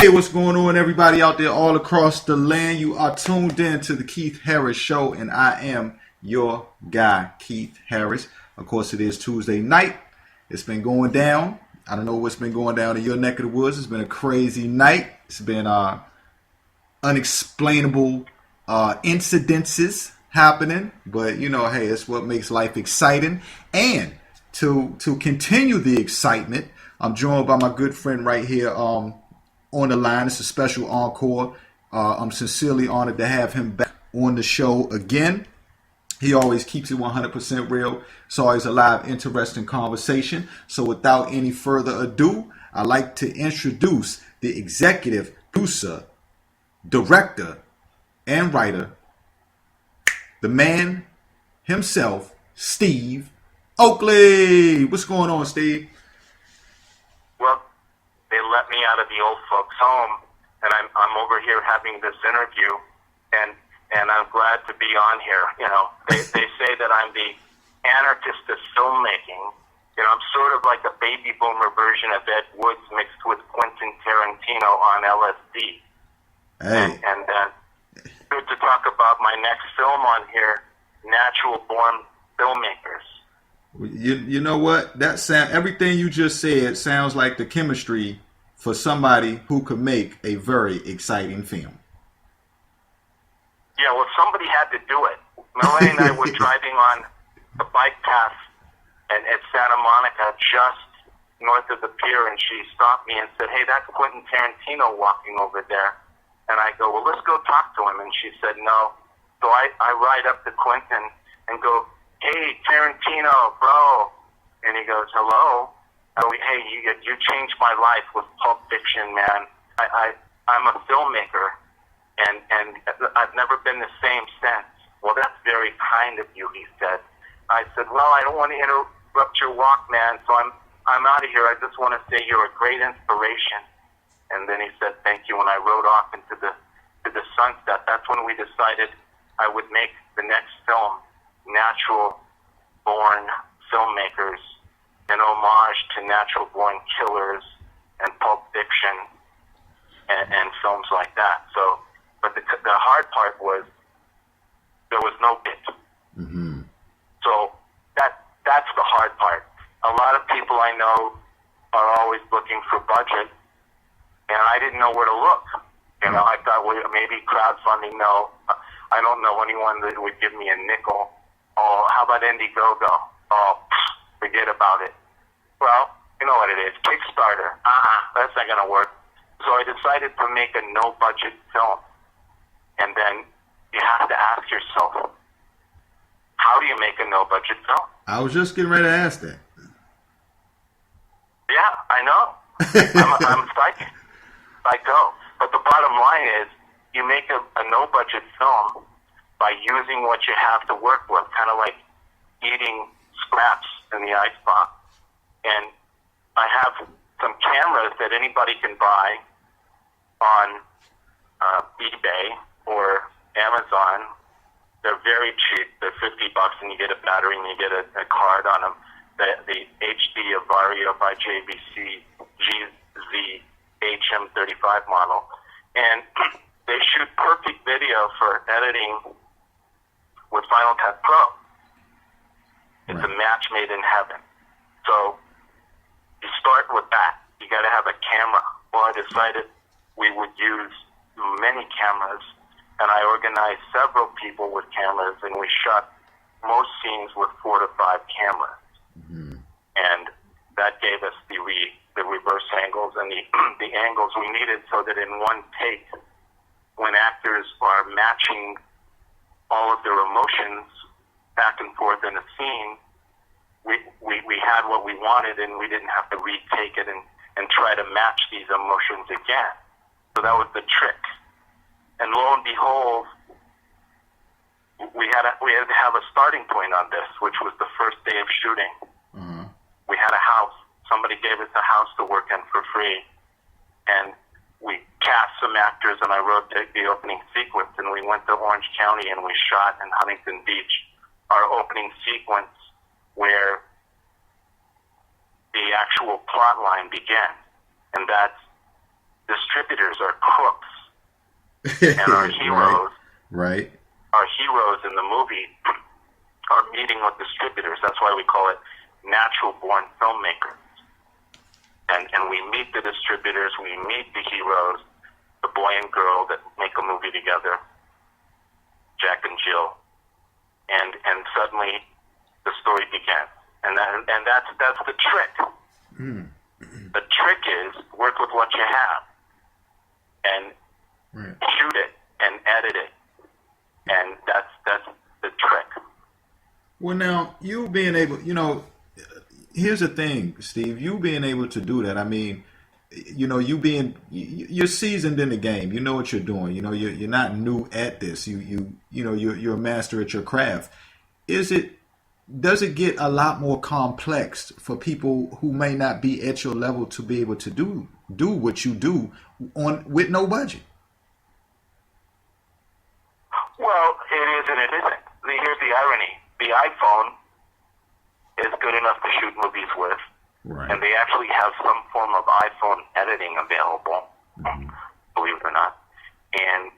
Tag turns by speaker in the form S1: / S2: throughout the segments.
S1: Hey, what's going on, everybody out there all across the land? You are tuned in to the Keith Harris Show, and I am your guy, Keith Harris. Of course, it is Tuesday night. It's been going down. I don't know what's been going down in your neck of the woods. It's been a crazy night. It's been unexplainable incidences happening, but you know, hey, it's what makes life exciting. And to continue the excitement, I'm joined by my good friend right here. On the line. It's a special encore. I'm sincerely honored to have him back on the show again. He always keeps it 100% real. It's always a live, interesting conversation. So without any further ado, I'd like to introduce the executive producer, director, and writer, the man himself, Steve Oakley. What's going on, Steve?
S2: Well, they let me out of the old folks' home, and I'm over here having this interview, and I'm glad to be on here. You know, they say that I'm the anarchist of filmmaking. You know, I'm sort of like a baby boomer version of Ed Wood mixed with Quentin Tarantino on LSD.
S1: Hey.
S2: And good to talk about my next film on here, Natural Born Filmmakers.
S1: You know what? Everything you just said sounds like the chemistry for somebody who could make a very exciting film.
S2: Yeah, well, somebody had to do it. Melanie and I were driving on the bike path at Santa Monica, just north of the pier, and she stopped me and said, "Hey, that's Quentin Tarantino walking over there." And I go, "Well, let's go talk to him." And she said, "No." So I ride up to Quentin and go, "Hey, Tarantino, bro." And he goes, "Hello." I go, "Hey, you changed my life with Pulp Fiction, man. I'm a filmmaker, and I've never been the same since." "Well, that's very kind of you," he said. I said, "Well, I don't want to interrupt your walk, man, so I'm out of here. I just want to say you're a great inspiration." And then he said, "Thank you." And I rode off into the sunset. That's when we decided I would make the next film, Natural Born Filmmakers, an homage to natural born killers and Pulp Fiction and films like that. So, but the hard part was there was no bit.
S1: Mm-hmm.
S2: So that's the hard part. A lot of people I know are always looking for budget, and I didn't know where to look. You know, I thought, well, maybe crowdfunding. No, I don't know anyone that would give me a nickel. Oh, how about Indiegogo? Oh, forget about it. Well, you know what it is, Kickstarter. That's not going to work. So I decided to make a no-budget film. And then you have to ask yourself, how do you make a no-budget film?
S1: I was just getting ready to ask that.
S2: Yeah, I know. I'm psychic. But the bottom line is, you make a no-budget film by using what you have to work with, kind of like eating scraps in the icebox. And I have some cameras that anybody can buy on eBay or Amazon. They're very cheap. They're $50, and you get a battery and you get a card on them. The HD Avario by JVC GZ-HM35 model. And they shoot perfect video for editing with Final Cut Pro. It's a match made in heaven. So you start with that. You got to have a camera. Well, I decided we would use many cameras, and I organized several people with cameras, and we shot most scenes with 4 to 5 cameras.
S1: Mm-hmm.
S2: And that gave us the reverse angles and the angles we needed, so that in one take, when actors are matching all of their emotions back and forth in a scene, we had what we wanted, and we didn't have to retake it and try to match these emotions again. So that was the trick. And lo and behold, we had to have a starting point on this, which was the first day of shooting.
S1: Mm-hmm.
S2: We had a house. Somebody gave us a house to work in for free, and we cast some actors, and I wrote the opening sequence, and we went to Orange County, and we shot in Huntington Beach our opening sequence, where the actual plot line began. And that's distributors are crooks, and our heroes,
S1: right,
S2: our heroes in the movie are meeting with distributors. That's why we call it natural born filmmakers. And we meet the distributors, we meet the heroes, the boy and girl that make a movie together, Jack and Jill, and suddenly the story begins. And that's the trick.
S1: Mm.
S2: The trick is work with what you have and shoot it and edit it, and that's the trick.
S1: Well, now you being able, here's the thing, Steve. You being able to do that. I mean, you're seasoned in the game. You know what you're doing. You're not new at this. You're a master at your craft. Does it get a lot more complex for people who may not be at your level to be able to do what you do with no budget?
S2: Well, it is and it isn't. Here's the irony. The iPhone is good enough to shoot movies with,
S1: right.
S2: And they actually have some form of iPhone editing available, believe it or not. And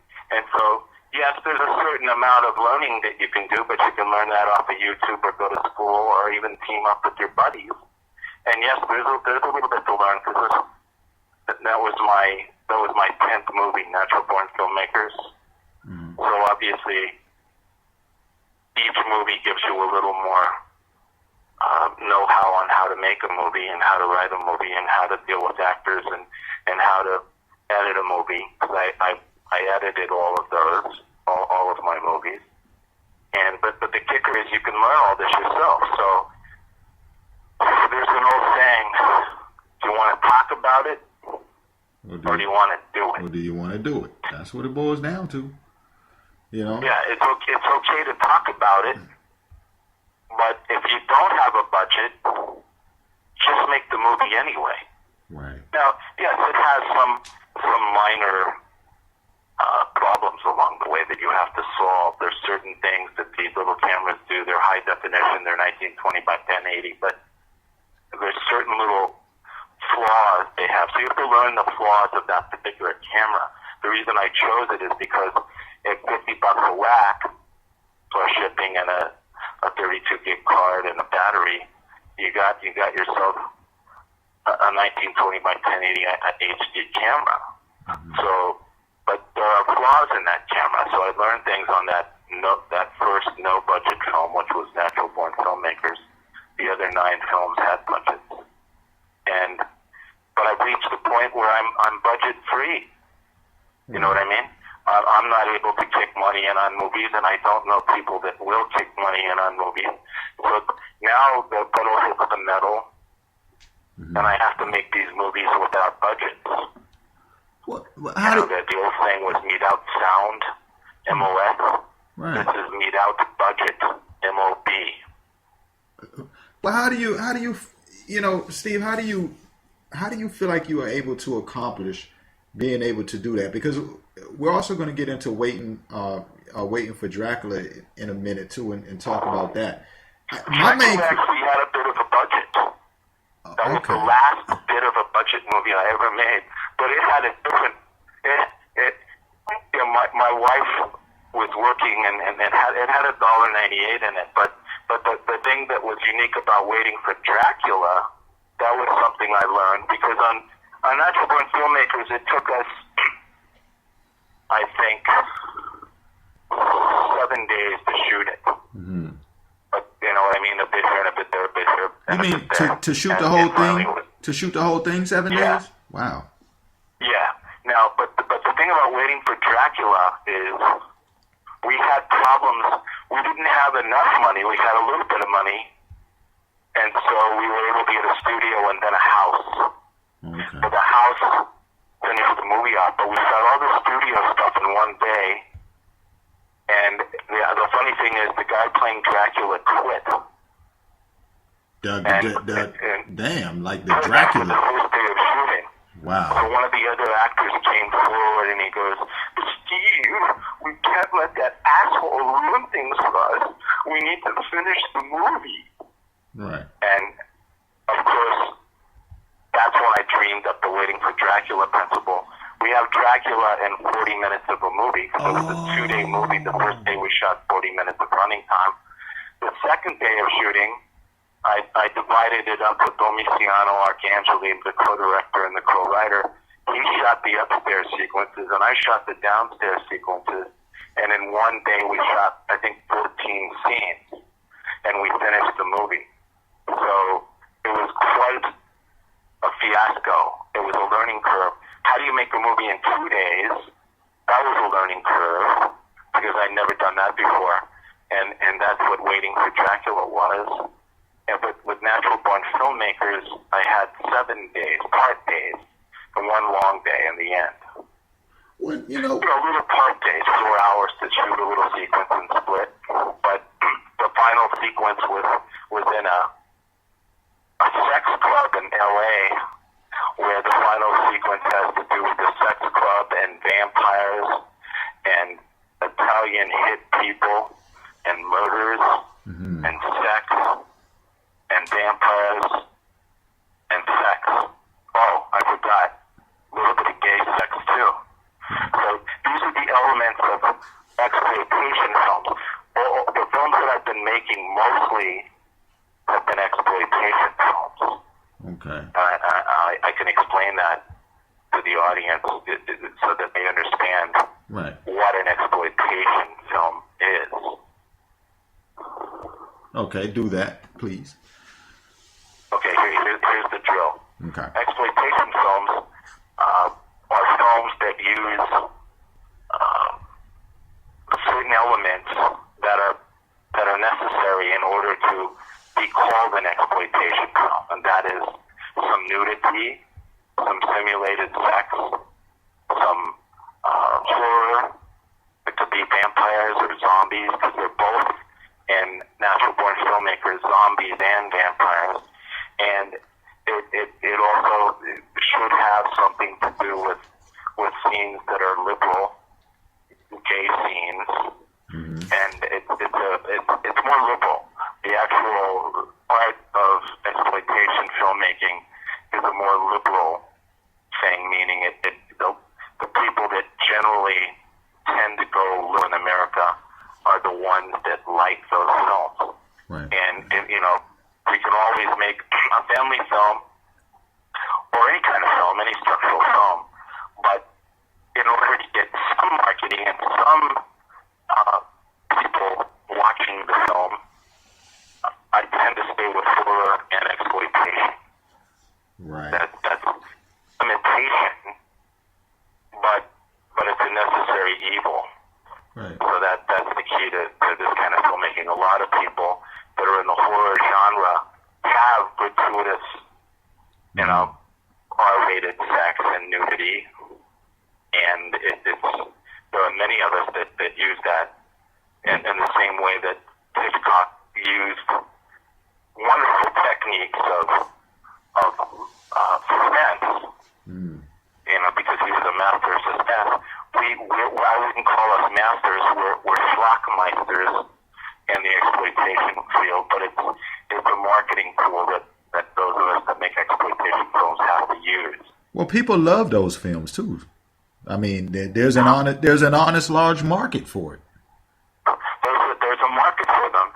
S2: so, yes, there's a certain amount of learning that you can do, but you can learn that off of YouTube or go to school or even team up with your buddies. And yes, there's a little bit to learn because that was my 10th movie, Natural Born Filmmakers. Mm-hmm. So obviously, each movie gives you a little more know-how on how to make a movie and how to write a movie and how to deal with actors and how to edit a movie. I edited all of those, all of my movies. But the kicker is you can learn all this yourself. So there's an old saying, do you want to talk about it or do you want to do it?
S1: Or do you want to do it? That's what it boils down to.
S2: Yeah, it's okay to talk about it, but if you don't have a budget, just make the movie anyway.
S1: Right.
S2: Now, yes, it has some minor problems along the way that you have to solve. There's certain things that these little cameras do. They're high definition. They're 1920 by 1080, but there's certain little flaws they have. So you have to learn the flaws of that particular camera. The reason I chose it is because at $50 a whack, plus shipping and a 32 gig card and a battery, you got yourself a 1920 by 1080 HD camera. Mm-hmm. So, but there are flaws in that camera. So I learned things on that first no budget film, which was Natural Born Filmmakers. The other 9 films had budgets, but I've reached the point where I'm budget free. You know what I mean? I'm not able to kick money in on movies, and I don't know people that will kick money in on movies. So now the pedal hits the metal, and I have to make these movies without budgets. The old thing was meet out sound, MOS. Right. This is meet out budget, MOB.
S1: Well, how do you, Steve? How do you feel like you are able to accomplish being able to do that? Because we're also going to get into waiting for Dracula in a minute too, and talk about that.
S2: Dracula actually had a bit of a budget. That was the last bit of a budget movie I ever made, but it had a different. My wife was working and it had $1.98 in it, but the thing that was unique about waiting for Dracula, that was something I learned because on Natural Born Filmmakers, it took us, I think, 7 days to shoot it. Mm-hmm. But you know what I mean? A bit here and a bit there, a bit here.
S1: You mean to shoot the whole thing? To shoot the whole thing 7 days? Wow.
S2: Yeah. Now, but the thing about waiting for Dracula is we had problems. We didn't have enough money. We had a little bit of money, and so we were able to get a studio and then a house. Okay. But the house finished the movie off, but we shot all the studio stuff in one day. And the funny thing is, the guy playing Dracula quit.
S1: Damn, like the Dracula.
S2: The first day of shooting.
S1: Wow.
S2: So one of the other actors came forward and he goes, "Steve, we can't let that asshole ruin things for us. We need to finish the movie."
S1: Right.
S2: And of course, that's when I dreamed up the Waiting for Dracula principle. We have Dracula in 40 minutes of a movie. So it was a 2-day movie. The first day we shot 40 minutes of running time. The second day of shooting, I divided it up with Domiciano Arcangeli, the co-director and the co-writer. He shot the upstairs sequences, and I shot the downstairs sequences. And in one day, we shot, I think, 14 scenes, and we finished the movie. So it was quite a fiasco. It was a learning curve. How do you make a movie in 2 days? That was a learning curve, because I'd never done that before. And that's what Waiting for Dracula was. And with Natural Born Filmmakers, I had 7 days, part days, and one long day in the end.
S1: Well,
S2: little part days, 4 hours to shoot a little sequence and split. But the final sequence was in a sex club in L.A., where the final sequence has to do with the sex club and vampires and Italian hit people and murders and sex and vampires and sex. Oh, I forgot. A little bit of gay sex too. So these are the elements of exploitation films. All the films that I've been making mostly have been exploitation films.
S1: Okay.
S2: I can explain that to the audience so that they understand what an exploitation film is.
S1: Okay, do that, please.
S2: Okay, here's the drill.
S1: Okay.
S2: Exploitation films are films that use certain elements that are necessary in order to be called an exploitation film, and that is some nudity, some simulated sex, some horror. It could be vampires or zombies, because they're both in Natural Born Filmmakers, zombies and vampires. And it also should have something to do with scenes that are liberal, gay scenes, and it's more liberal. The actual part of exploitation filmmaking is a more liberal thing, meaning the people that generally tend to go live in America are the ones that like those films.
S1: Right.
S2: And we can always make a family film or any kind of film, any structural film, but in order to get some marketing and some people watching the film, I tend to stay with horror and exploitation.
S1: Right.
S2: That's imitation, but it's a necessary evil.
S1: Right.
S2: So that's the key to this kind of filmmaking. A lot of people that are in the horror genre have gratuitous, R-rated sex and nudity, and there are many others that use that in the same way that Hitchcock used wonderful techniques of suspense, because he was a master of suspense. I wouldn't call us masters. We're schlockmeisters in the exploitation field, but it's a marketing tool that those of us that make exploitation films have to use.
S1: Well, people love those films too. I mean, there's an honest large market for it.
S2: There's a market for them,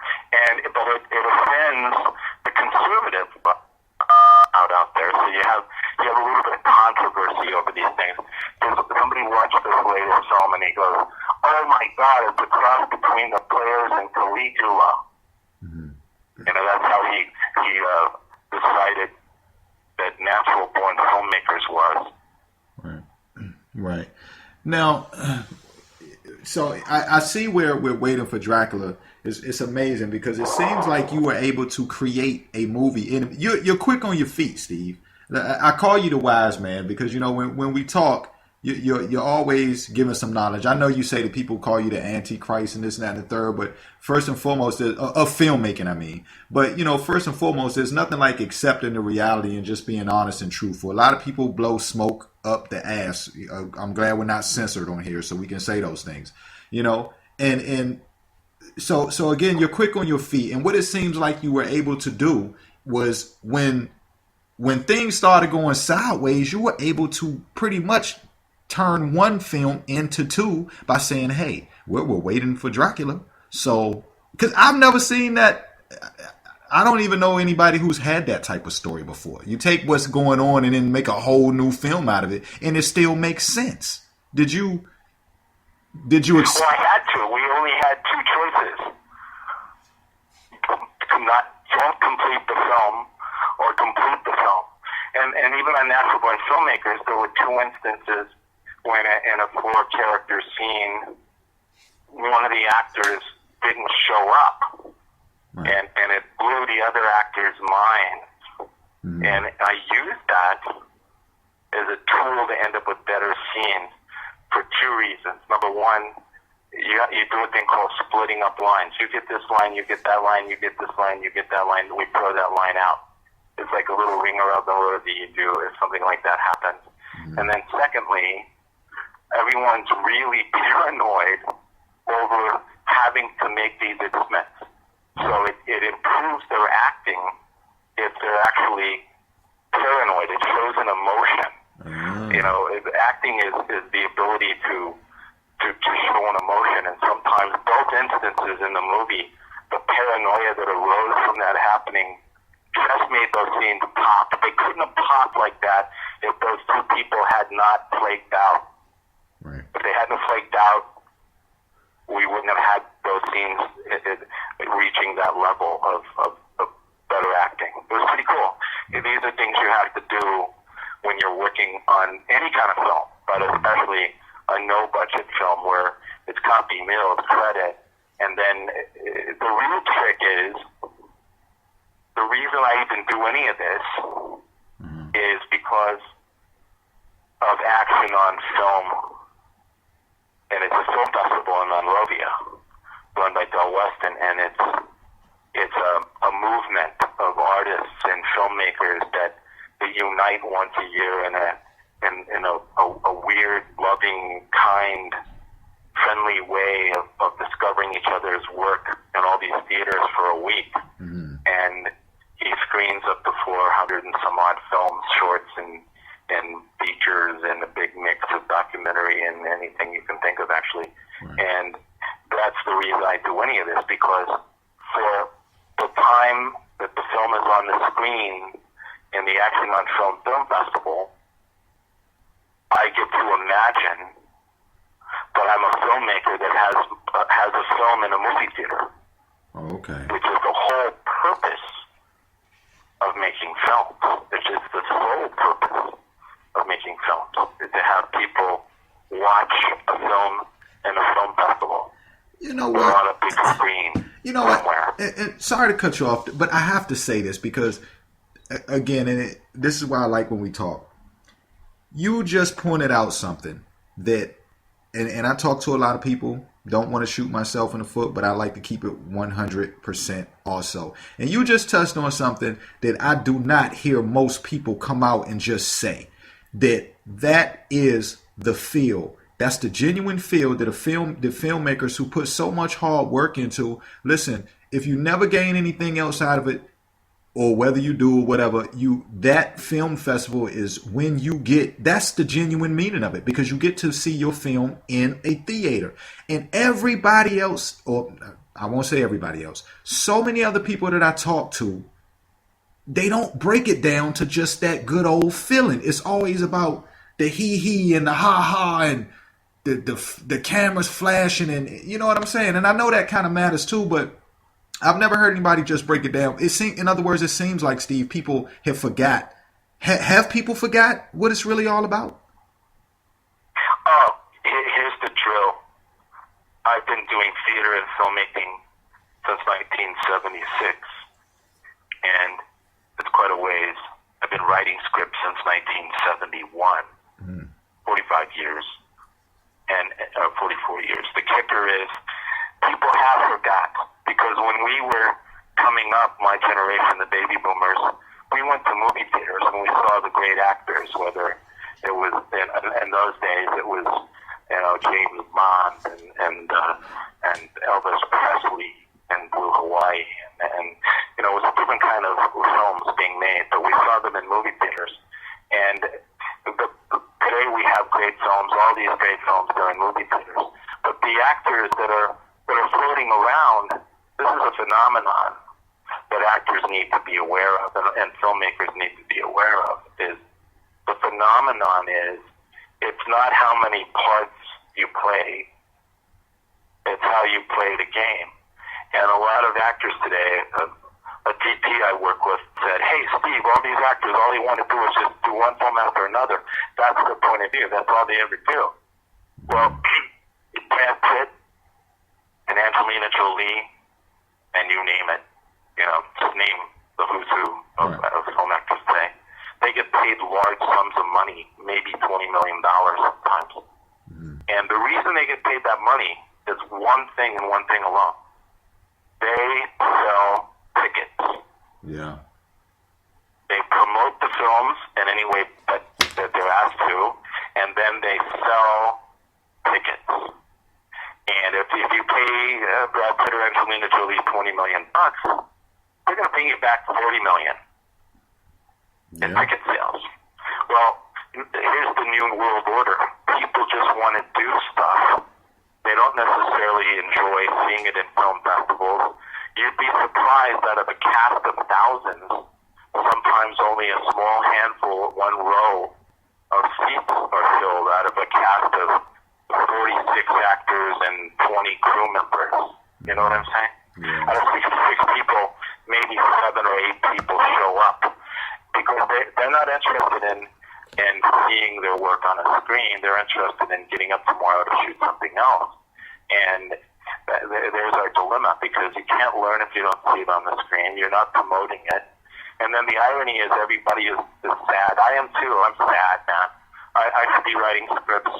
S2: but it offends the conservative out there. So you have a little bit of controversy over these things. Somebody watched this latest film and he goes, "Oh my God, it's a cross between the Players and Caligula." That's how he decided that Natural Born Filmmakers was.
S1: Right. Now, so I see where we're Waiting for Dracula. It's amazing because it seems like you were able to create a movie. And you're quick on your feet, Steve. I call you the wise man because, when we talk, you're always giving some knowledge. I know you say that people call you the Antichrist and this and that and the third, but first and foremost, of filmmaking, I mean. But, first and foremost, there's nothing like accepting the reality and just being honest and truthful. A lot of people blow smoke up the ass. I'm glad we're not censored on here so we can say those things, and so again, you're quick on your feet. And what it seems like you were able to do was when things started going sideways, you were able to pretty much turn one film into two by saying, hey, we're waiting for Dracula. So, because I've never seen that. I don't even know anybody who's had that type of story before. You take what's going on and then make a whole new film out of it, and it still makes sense. Did you?
S2: Well, I had to. We only had two choices: don't complete the film or complete the film. And even on Natural Born Filmmakers, there were two instances when in a four-character scene, one of the actors didn't show up. Right. And it blew the other actor's mind. Mm-hmm. And I used that as a tool to end up with better scenes for two reasons. Number one, you do a thing called splitting up lines. You get this line, you get that line, you get this line, you get that line, we throw that line out. It's like a little ring around the rosy you do if something like that happens. Mm-hmm. And then secondly, everyone's really paranoid over having to make these adjustments. So it improves their acting if they're actually paranoid. It shows an emotion. Mm. You know, acting is the ability to show an emotion, and sometimes both instances in the movie, the paranoia that arose from that happening just made those scenes pop. They couldn't have popped like that if those two people had not flaked out. Right. If they hadn't flaked out, we wouldn't have had those scenes reaching that level of better acting. It was pretty cool. These are things you have to do when you're working on any kind of film, but especially a no-budget film where it's copy, mill, credit, and then the real trick is, the reason I even do any of this is because of action on film. And it's a film festival in Monrovia, run by Del Weston, and it's a movement of artists and filmmakers that unite once a year in a weird, loving, kind, friendly way of discovering each other's work in all these theaters for a week. Mm-hmm. And he screens up to 400 and some odd films, shorts, and features, and a big mix of documentary and anything you can think of, actually. Right. And that's the reason I do any of this, because for the time that the film is on the screen in the Action on Film Festival, I get to imagine that I'm a filmmaker that has a film in a movie theater.
S1: Oh, okay. Which
S2: is the whole purpose of making films. It's just the sole purpose of making films, is to have people watch a film in a film festival.
S1: You know
S2: what? Or on a big screen.
S1: You know somewhere. What? And sorry to cut you off, but I have to say this because, again, this is why I like when we talk. You just pointed out something that, and I talk to a lot of people, don't want to shoot myself in the foot, but I like to keep it 100% also. And you just touched on something that I do not hear most people come out and just say. That is the feel. That's the genuine feel that the filmmakers who put so much hard work into. Listen, if you never gain anything else out of it, or whether you do or whatever, that film festival is when you that's the genuine meaning of it, because you get to see your film in a theater. And everybody else, or I won't say everybody else, so many other people that I talk to, they don't break it down to just that good old feeling. It's always about the hee and the ha and the cameras flashing, and you know what I'm saying? And I know that kind of matters too, but I've never heard anybody just break it down. In other words, it seems like, Steve, people have forgot. Have people forgot what it's really all about?
S2: Oh, here's the drill. I've been doing theater and filmmaking since 1976, and it's quite a ways. I've been writing scripts since 1971, 45 years, and 44 years. The kicker is people have forgot. Because when we were coming up, my generation, the baby boomers, we went to movie theaters and we saw the great actors, whether it was, in those days, it was, James Bond and Elvis Presley and Blue Hawaii. And it was a different kind of films being made, but we saw them in movie theaters. And today we have great films all these great films during movie theaters. But the actors that are floating around, this is a phenomenon that actors need to be aware of, and filmmakers need to be aware of. Is the phenomenon is it's not how many parts you play, it's how you play the game. And a lot of actors today, a DP I work with said, "Hey Steve, all these actors, all they want to do is just do one film after another. That's their point of view. That's all they ever do." Well, Brad Pitt and Angelina Jolie, and you name it, just name the who's who of film actors today. They get paid large sums of money, maybe $20 million sometimes. Mm-hmm. And the reason they get paid that money is one thing and one thing alone. They sell tickets.
S1: Yeah.
S2: They promote the films in any way that they're asked to, and then they sell tickets. And if you pay Brad Pitt or Angelina Jolie $20 million, they're going to pay you back $40 million in ticket sales. Well, here's the new world order. People just want to do stuff. They don't necessarily enjoy seeing it in film festivals. You'd be surprised that of a cast of thousands, sometimes only a small handful, one row of seats are filled out of a cast of 46 actors and 20 crew members. You know what I'm saying?
S1: Yeah.
S2: Out of 66 people, maybe 7 or 8 people show up because they're not interested in seeing their work on a screen. They're interested in getting up tomorrow to shoot something else. And there's our dilemma, because you can't learn if you don't see it on the screen. You're not promoting it. And then the irony is everybody is sad. I am too. I'm sad, man. I should be writing scripts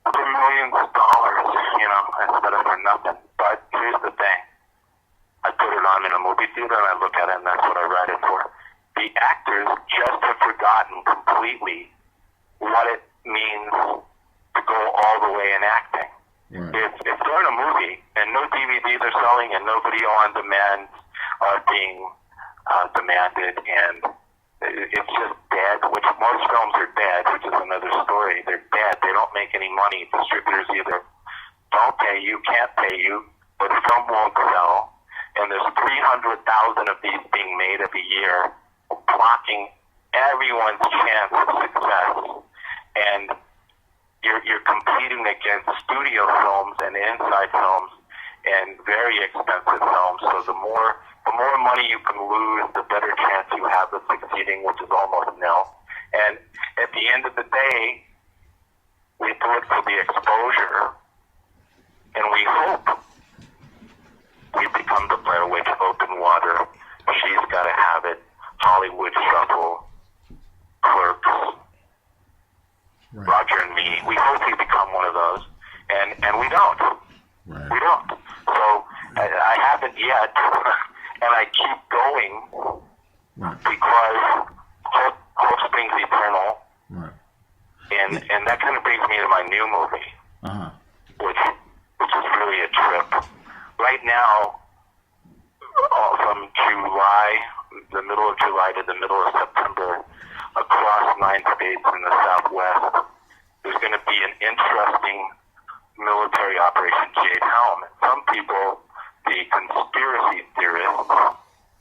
S2: for millions of dollars, instead of for nothing. But here's the thing. I put it on in a movie theater and I look at it and that's what I write it for. The actors just have forgotten completely what it means to go all the way in acting. Right. If they're in a movie and no DVDs are selling and no video on demand are being demanded, and it's just dead, which most films are dead, which is another story. They're dead. They don't make any money. Distributors either don't pay you, can't pay you, but the film won't sell. And there's 300,000 of these being made every year, blocking everyone's chance of success. And you're competing against studio films and inside films and very expensive films. So the more money you can lose, the better chance you have of succeeding, which is almost nil. And at the end of the day, we do it for the exposure, and we hope we become the Blair Witch, Open Water, She's Gotta Have It, Hollywood Shuffle, Clerks, right. Roger and Me. We hope we become one of those, and we don't.
S1: Right.
S2: We don't. So I haven't yet, and I keep going, right, because hope springs eternal.
S1: Right.
S2: And that kind of brings me to my new movie, which is really a trip. Right now, from July, the middle of July to the middle of September, across 9 states in the Southwest, there's going to be an interesting military operation, Jade Helm. Some people, the conspiracy theorists,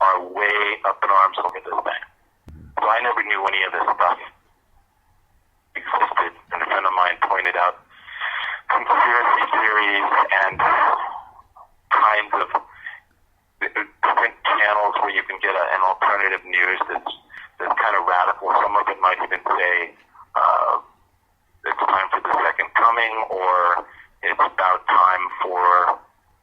S2: are way up in arms over this thing. So I never knew any of this stuff existed, and a friend of mine pointed out conspiracy theories and kinds of different channels where you can get an alternative news that's kind of radical. Some of it might even say it's time for the second coming, or it's about time for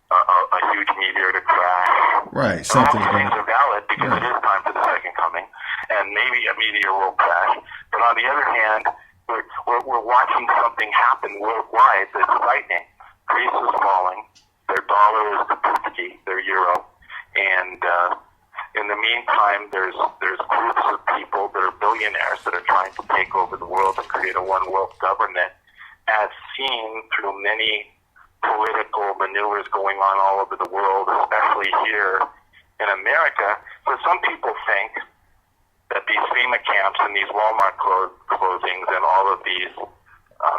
S2: a huge meteor to crash.
S1: Right.
S2: So all these things are valid because it is time for the second coming, and maybe a meteor will crash. But on the other hand, we're watching something happen worldwide that's frightening. Greece is falling. Their dollar is the Pisky, their euro. And in the meantime, there's groups of people that are billionaires that are trying to take over the world and create a one-world government, as seen through many political maneuvers going on all over the world, especially here in America. So some people think that these FEMA camps and these Walmart closings and all of these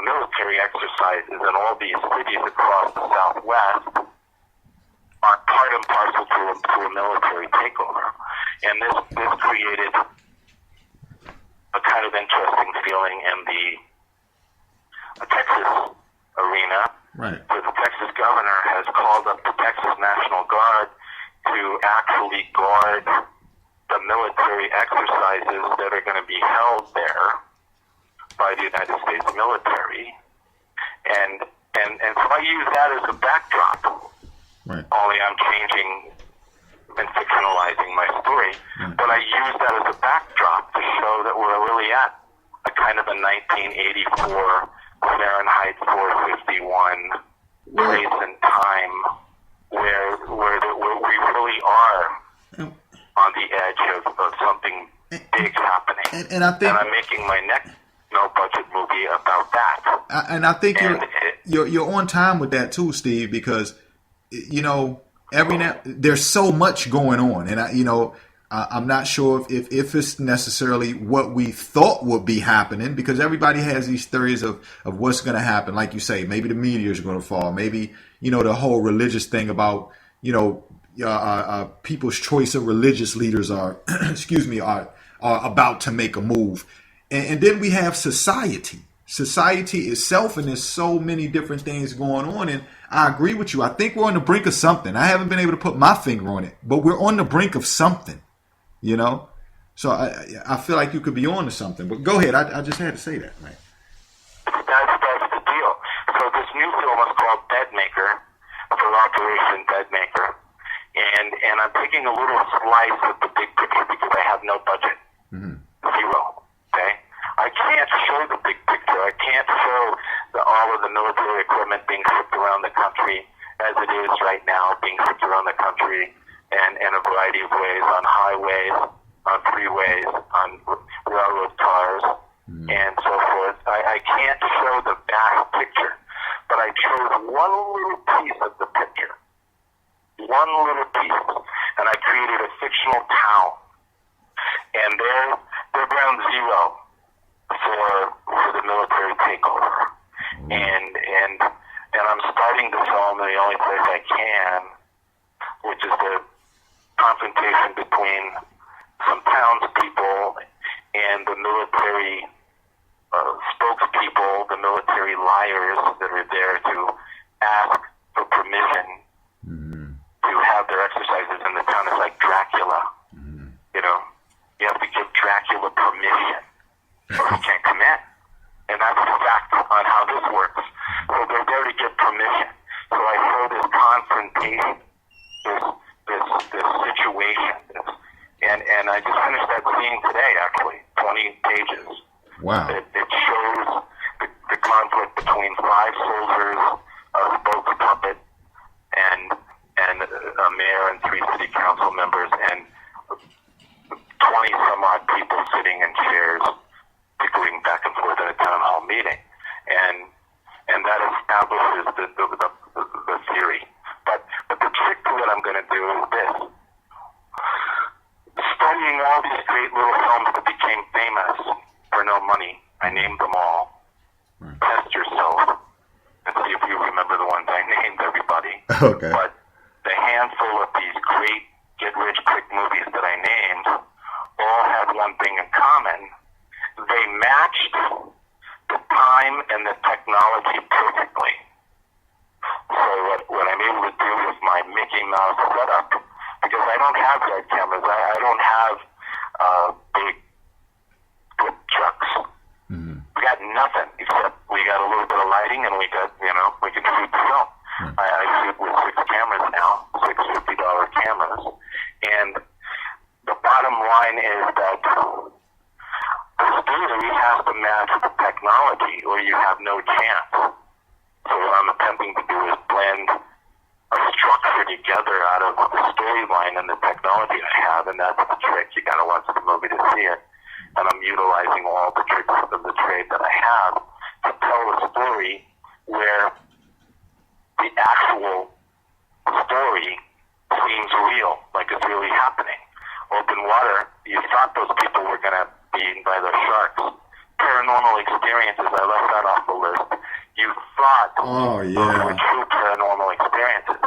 S2: military exercises in all these cities across the Southwest are part and parcel to a military takeover. And this created a kind of interesting feeling in the Texas arena.
S1: Right.
S2: So the Texas governor has called up the Texas National Guard to actually guard the military exercises that are going to be held there by the United States military. And so I use that as a backdrop.
S1: Right.
S2: Only I'm changing and fictionalizing my story.
S1: Right.
S2: But I use that as a backdrop to show that we're really at a kind of a 1984 Fahrenheit 451 place and time where we really are on the edge of something big happening.
S1: And I think,
S2: and I'm making my next no-budget movie about that.
S1: And I think you're on time with that too, Steve, because you know there's so much going on, and I'm not sure if it's necessarily what we thought would be happening, because everybody has these theories of what's going to happen. Like you say, maybe the meteor is going to fall. Maybe, the whole religious thing about, people's choice of religious leaders are, are about to make a move. And then we have society itself, and there's so many different things going on. And I agree with you. I think we're on the brink of something. I haven't been able to put my finger on it, but we're on the brink of something. So I feel like you could be on to something, but go ahead. I just had to say that, right?
S2: That's the deal. So this new film is called Bedmaker, for Operation Bedmaker, and I'm taking a little slice of the big picture because I have no budget, zero. Okay, I can't show the big picture. I can't show all of the military equipment being shipped around the country as it is right now, being shipped around the country. And in a variety of ways, on highways, on freeways, on railroad cars, and so forth. I can't show the vast picture, but I chose one little piece of the picture, one little piece, and I created a fictional town. And they're ground zero for the military takeover. And I'm starting to film in the only place I can, which is the confrontation between some townspeople and the military spokespeople, the military liars that are there to ask for permission to have their exercises in the town. It's like Dracula. You have to give Dracula permission or he can't come in. And that's the fact on how this works. So they're there to get permission. So I show this confrontation, this situation, and I just finished that scene today, actually, 20 pages.
S1: Wow.
S2: It shows the conflict between 5 soldiers, a spokes puppet, and a mayor and 3 city council members, and 20 some odd people sitting in chairs, tickling back and forth in a town hall meeting, and that establishes the theory. But the trick to what I'm going to do is this. Studying all these great little films that became famous for no money, I named them all. Test yourself and see if you remember the ones I named, everybody.
S1: Okay.
S2: But the handful of these great get-rich-quick movies that I named all had one thing in common. They matched the time and the technology perfectly. So what I'm able to do with my Mickey Mouse setup, because I don't have red cameras, I don't have big flip trucks. We got nothing except we got a little bit of lighting and we got, we can shoot film. I shoot with 6 cameras now, 6 $50 cameras. And the bottom line is that the story has to match the technology or you have no chance. So what I'm attempting to do is blend a structure together out of the storyline and the technology I have, and that's the trick. You gotta watch the movie to see it. And I'm utilizing all the tricks of the trade that I have to tell a story where the actual story seems real, like it's really happening. Open water, you thought those people were gonna be eaten by those sharks. Paranormal experiences, I left that off the list. thought
S1: Oh,
S2: those were
S1: yeah.
S2: true paranormal experiences.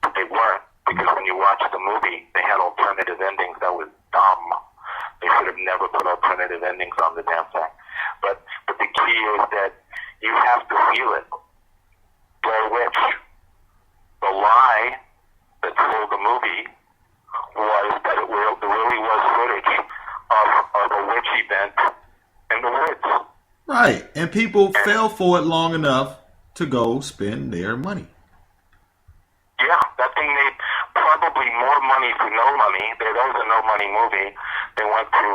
S2: But they weren't, because when you watch the movie, they had alternative endings. That was dumb. They should have never put alternative endings on the damn thing. But the key is that you have to feel it. Blair Witch, the lie that sold the movie was that it really was footage of a witch event in the woods.
S1: Right. And people fell for it long enough to go spend their money.
S2: Yeah, that thing made probably more money for no money. That was a no money movie. They went to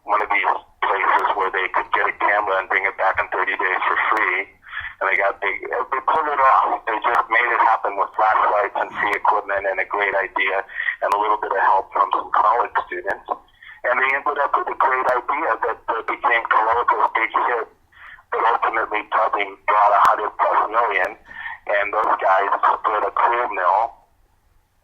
S2: one of these places where they could get a camera and bring it back in 30 days for free. And they pulled it off. They just made it happen with flashlights and free equipment and a great idea and a little bit of help from some college students. And they ended up with a great idea that became Coloco's big hit that ultimately probably brought $100+ million. And those guys split a coal mill.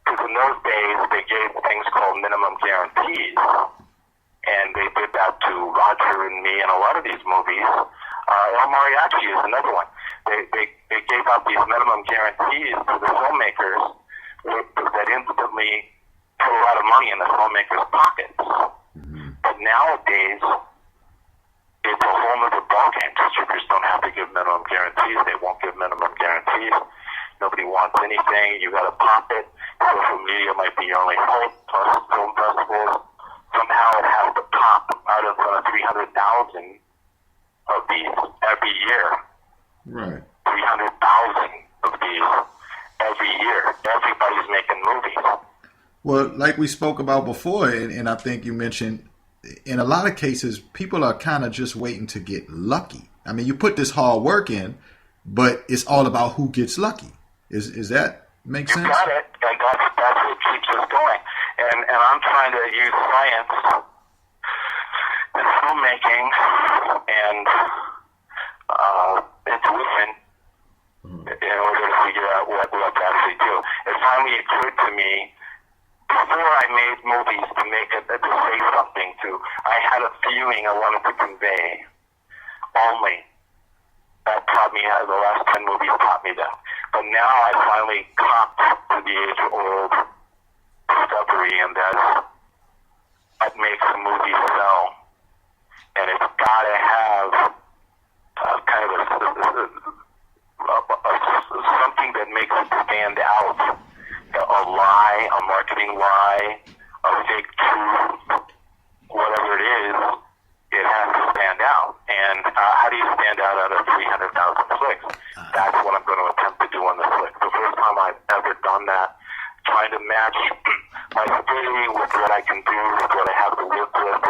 S2: Because in those days, they gave things called minimum guarantees. And they did that to Roger and me and a lot of these movies. El Mariachi is another one. They gave out these minimum guarantees to the filmmakers that instantly put a lot of money in the filmmakers' pockets. Mm-hmm. But nowadays, it's a whole other ballgame. Distributors don't have to give minimum guarantees. They won't give minimum guarantees. Nobody wants anything. You got to pop it. Social media might be your only hope, plus film festivals. Somehow it has to pop out of 300,000 of these every year.
S1: Right.
S2: 300,000 of these every year. Everybody's making movies.
S1: Well, like we spoke about before, and I think you mentioned, in a lot of cases, people are kind of just waiting to get lucky. I mean, you put this hard work in, but it's all about who gets lucky. Is that make sense?
S2: You got it, and that's what keeps us going. And I'm trying to use science and filmmaking and intuition in order to figure out what to actually do. It finally occurred to me before I made movies to say something to. I had a feeling I wanted to convey only. That taught me how the last 10 movies taught me that. But now I finally copped to the age-old discovery, and that's what makes a movie sell. And it's got to have kind of something that makes it stand out. A lie, a marketing lie, a fake truth, whatever it is, it has to stand out. And how do you stand out of 300,000 clicks? That's what I'm going to attempt to do on the flick. The first time I've ever done that, trying to match my story with what I can do, with what I have to work with.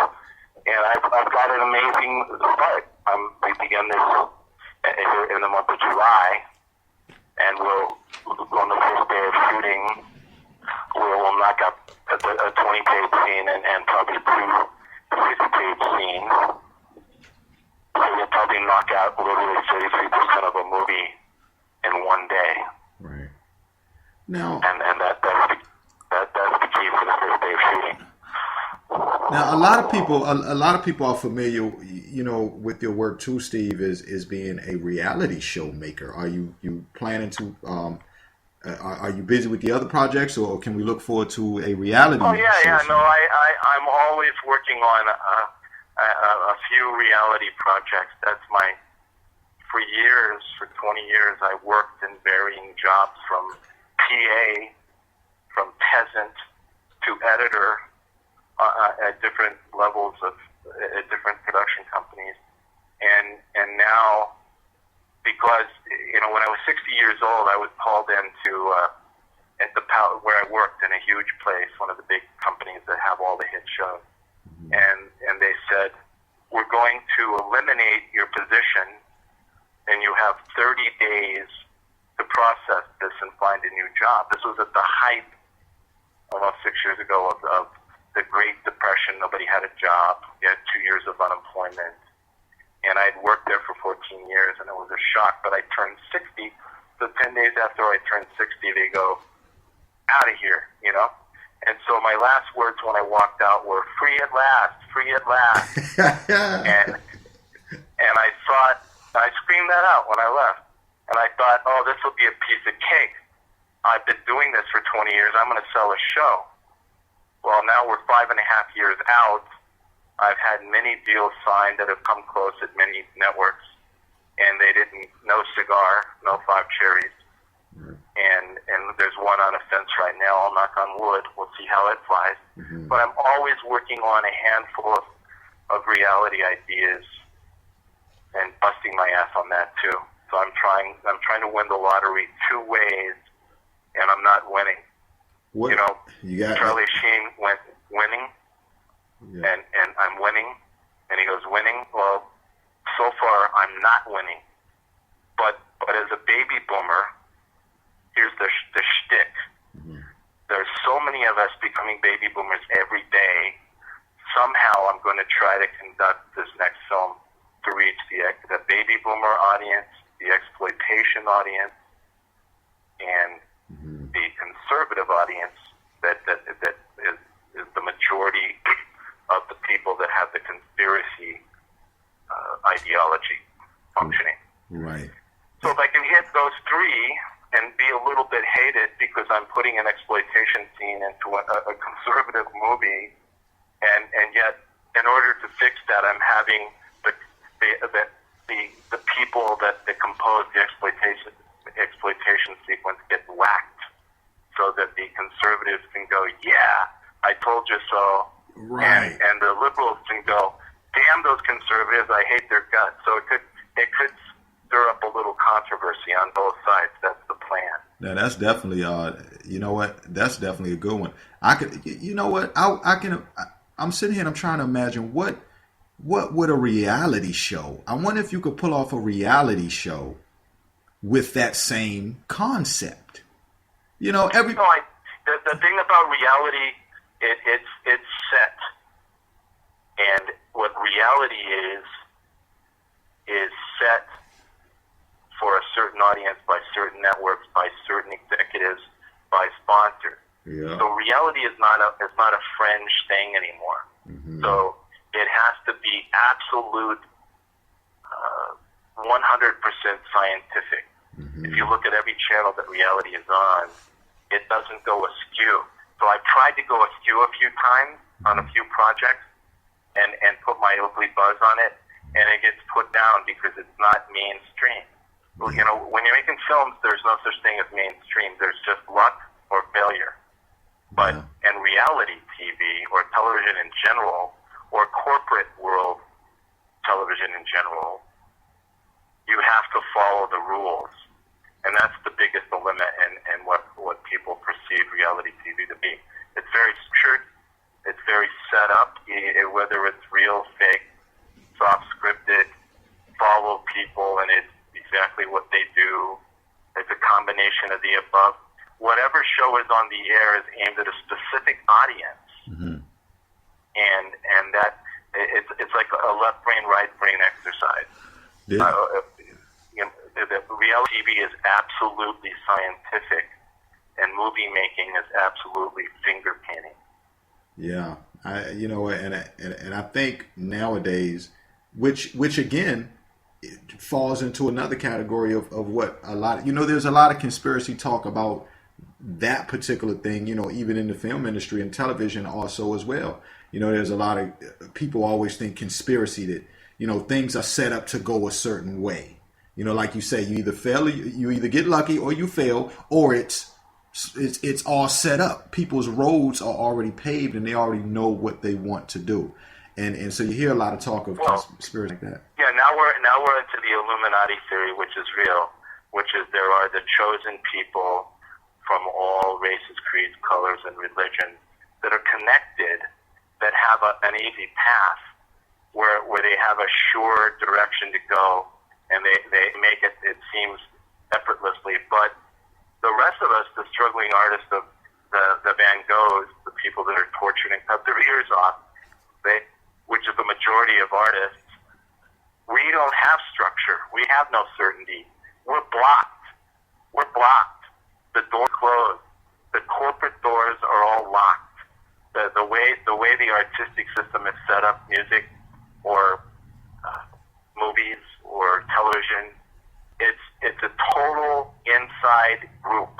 S2: And I've got an amazing start. We begin this in the month of July, and on the first day of shooting, we'll knock up a 20-page scene and probably 2 60-page scenes. So we'll probably knock out literally 33% of a movie in one day.
S1: Right. Now,
S2: and that's the key for the first day of shooting.
S1: Now, a lot of people are familiar, with your work too, Steve, as being a reality show maker. Are you planning to? Are you busy with the other projects, or can we look forward to a reality?
S2: Oh yeah,
S1: show?
S2: No, I'm always working on a few reality projects. That's for 20 years, I worked in varying jobs from PA, from peasant to editor. At different levels at different production companies, and now, because when I was 60 years old, I was called into where I worked in a huge place, one of the big companies that have all the hit shows, and they said, we're going to eliminate your position, and you have 30 days to process this and find a new job. This was at the height, almost 6 years ago, of the Great Depression. Nobody had a job. You had 2 years of unemployment. And I'd worked there for 14 years, and it was a shock. But I turned 60, so 10 days after I turned 60, they go, out of here, And so my last words when I walked out were, free at last, free at last. and I thought, I screamed that out when I left. And I thought, oh, this will be a piece of cake. I've been doing this for 20 years. I'm going to sell a show. Well, now we're 5.5 years out. I've had many deals signed that have come close at many networks, and they didn't, no cigar, no 5 cherries. And there's one on a fence right now. I'll knock on wood. We'll see how it flies. But I'm always working on a handful of reality ideas and busting my ass on that too. So I'm trying to win the lottery 2 ways, and I'm not winning.
S1: What? You got
S2: Charlie Sheen went winning,
S1: yeah.
S2: and I'm winning, and he goes winning. Well, so far I'm not winning. But as a baby boomer, here's the shtick. There's so many of us becoming baby boomers every day. Somehow I'm going to try to conduct this next film to reach the baby boomer audience, the exploitation audience, and the conservative audience that is the majority of the people that have the conspiracy ideology functioning.
S1: Right.
S2: So if I can hit those 3 and be a little bit hated because I'm putting an exploitation scene into a conservative movie, and yet in order to fix that, I'm having the people that compose the exploitation sequence get whacked, so that the conservatives can go, yeah, I told you so,
S1: right,
S2: and the liberals can go, damn those conservatives, I hate their guts. So it could stir up a little controversy on both sides. That's the plan.
S1: Now that's definitely you know what? That's definitely a good one. You know what? I'm sitting here and I'm trying to imagine what would a reality show? I wonder if you could pull off a reality show with that same concept. You know, the
S2: thing about reality, it's set, and what reality is set for a certain audience by certain networks, by certain executives, by sponsors.
S1: Yeah.
S2: So reality is not a fringe thing anymore. So it has to be absolute, 100% scientific. If you look at every channel that reality is on, it doesn't go askew. So I've tried to go askew a few times on a few projects and put my Oakley buzz on it, and it gets put down because it's not mainstream. Well, you know, when you're making films, there's no such thing as mainstream. There's just luck or failure. But in reality TV or television in general, or corporate world television in general, you have to follow the rules. And that's the biggest dilemma in what people perceive reality TV to be. It's very structured, it's very set up, whether it's real, fake, soft scripted, follow people, and it's exactly what they do. It's a combination of the above. Whatever show is on the air is aimed at a specific audience, and that it's like a left brain, right brain exercise.
S1: Yeah.
S2: The reality TV is absolutely scientific, and movie making is absolutely finger painting.
S1: Yeah, and I think nowadays, which again, it falls into another category of what a lot. There's a lot of conspiracy talk about that particular thing. Even in the film industry and television also as well. There's a lot of people always think conspiracy that things are set up to go a certain way. Like you say, you either fail, you either get lucky, or you fail, or it's all set up. People's roads are already paved, and they already know what they want to do, and so you hear a lot of talk of conspiracy like that.
S2: Yeah, now we're into the Illuminati theory, which is real, which is there are the chosen people from all races, creeds, colors, and religions that are connected, that have an easy path, where they have a sure direction to go. And they make it seems effortlessly. But the rest of us, the struggling artists of the Van Goghs, the people that are tortured and cut their ears off, which is the majority of artists, we don't have structure. We have no certainty. We're blocked. The door closed. The corporate doors are all locked. The way the artistic system is set up, music or movies or television inside group.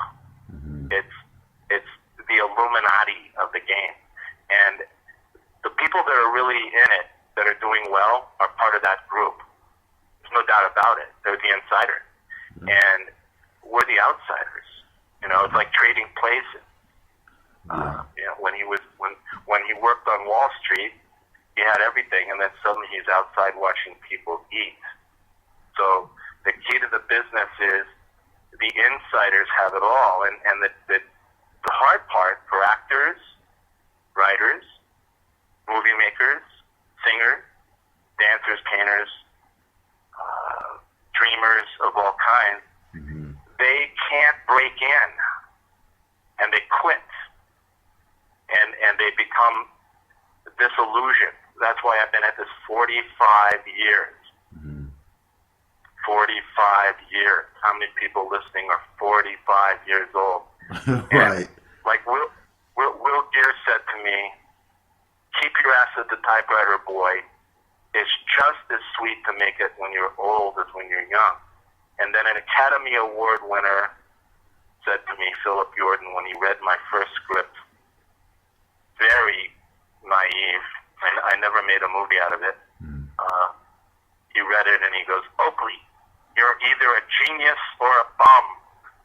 S2: It's the Illuminati of the game. And the people that are really in it, that are doing well, are part of that group. There's no doubt about it. They're the insider. And we're the outsiders. You know, it's like trading places. You know, when he worked on Wall Street, he had everything, and then suddenly he's outside watching people eat. So the key to the business is the insiders have it all, and the hard part for actors, writers, movie makers, singers, dancers, painters, dreamers of all kinds, they can't break in, and they quit, and they become disillusioned. That's why I've been at this 45 years. 45 years. How many people listening are 45 years old?
S1: Right.
S2: And like Will Gear said to me, keep your ass at the typewriter, boy. It's just as sweet to make it when you're old as when you're young. And then an Academy Award winner said to me, Philip Jordan, when he read my first script, very naive, and I never made a movie out of it. He read it and he goes, Oakley, you're either a genius or a bum.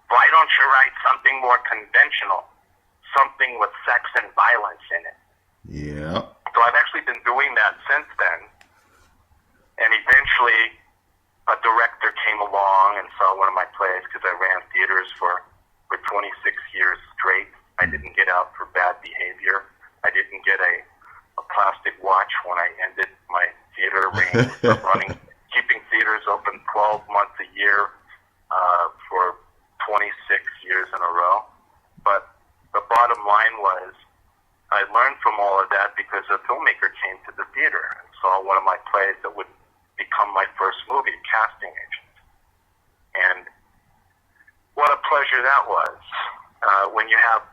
S2: Why don't you write something more conventional? Something with sex and violence in it.
S1: Yeah.
S2: So I've actually been doing that since then. And eventually a director came along and saw one of my plays because I ran theaters for 26 years straight. I didn't get out for bad behavior. I didn't get a plastic watch when I ended my theater reign of running, keeping theaters open 12 months a year for 26 years in a row. But the bottom line was I learned from all of that because a filmmaker came to the theater and saw one of my plays that would become my first movie, Casting Agent. And what a pleasure that was. When you have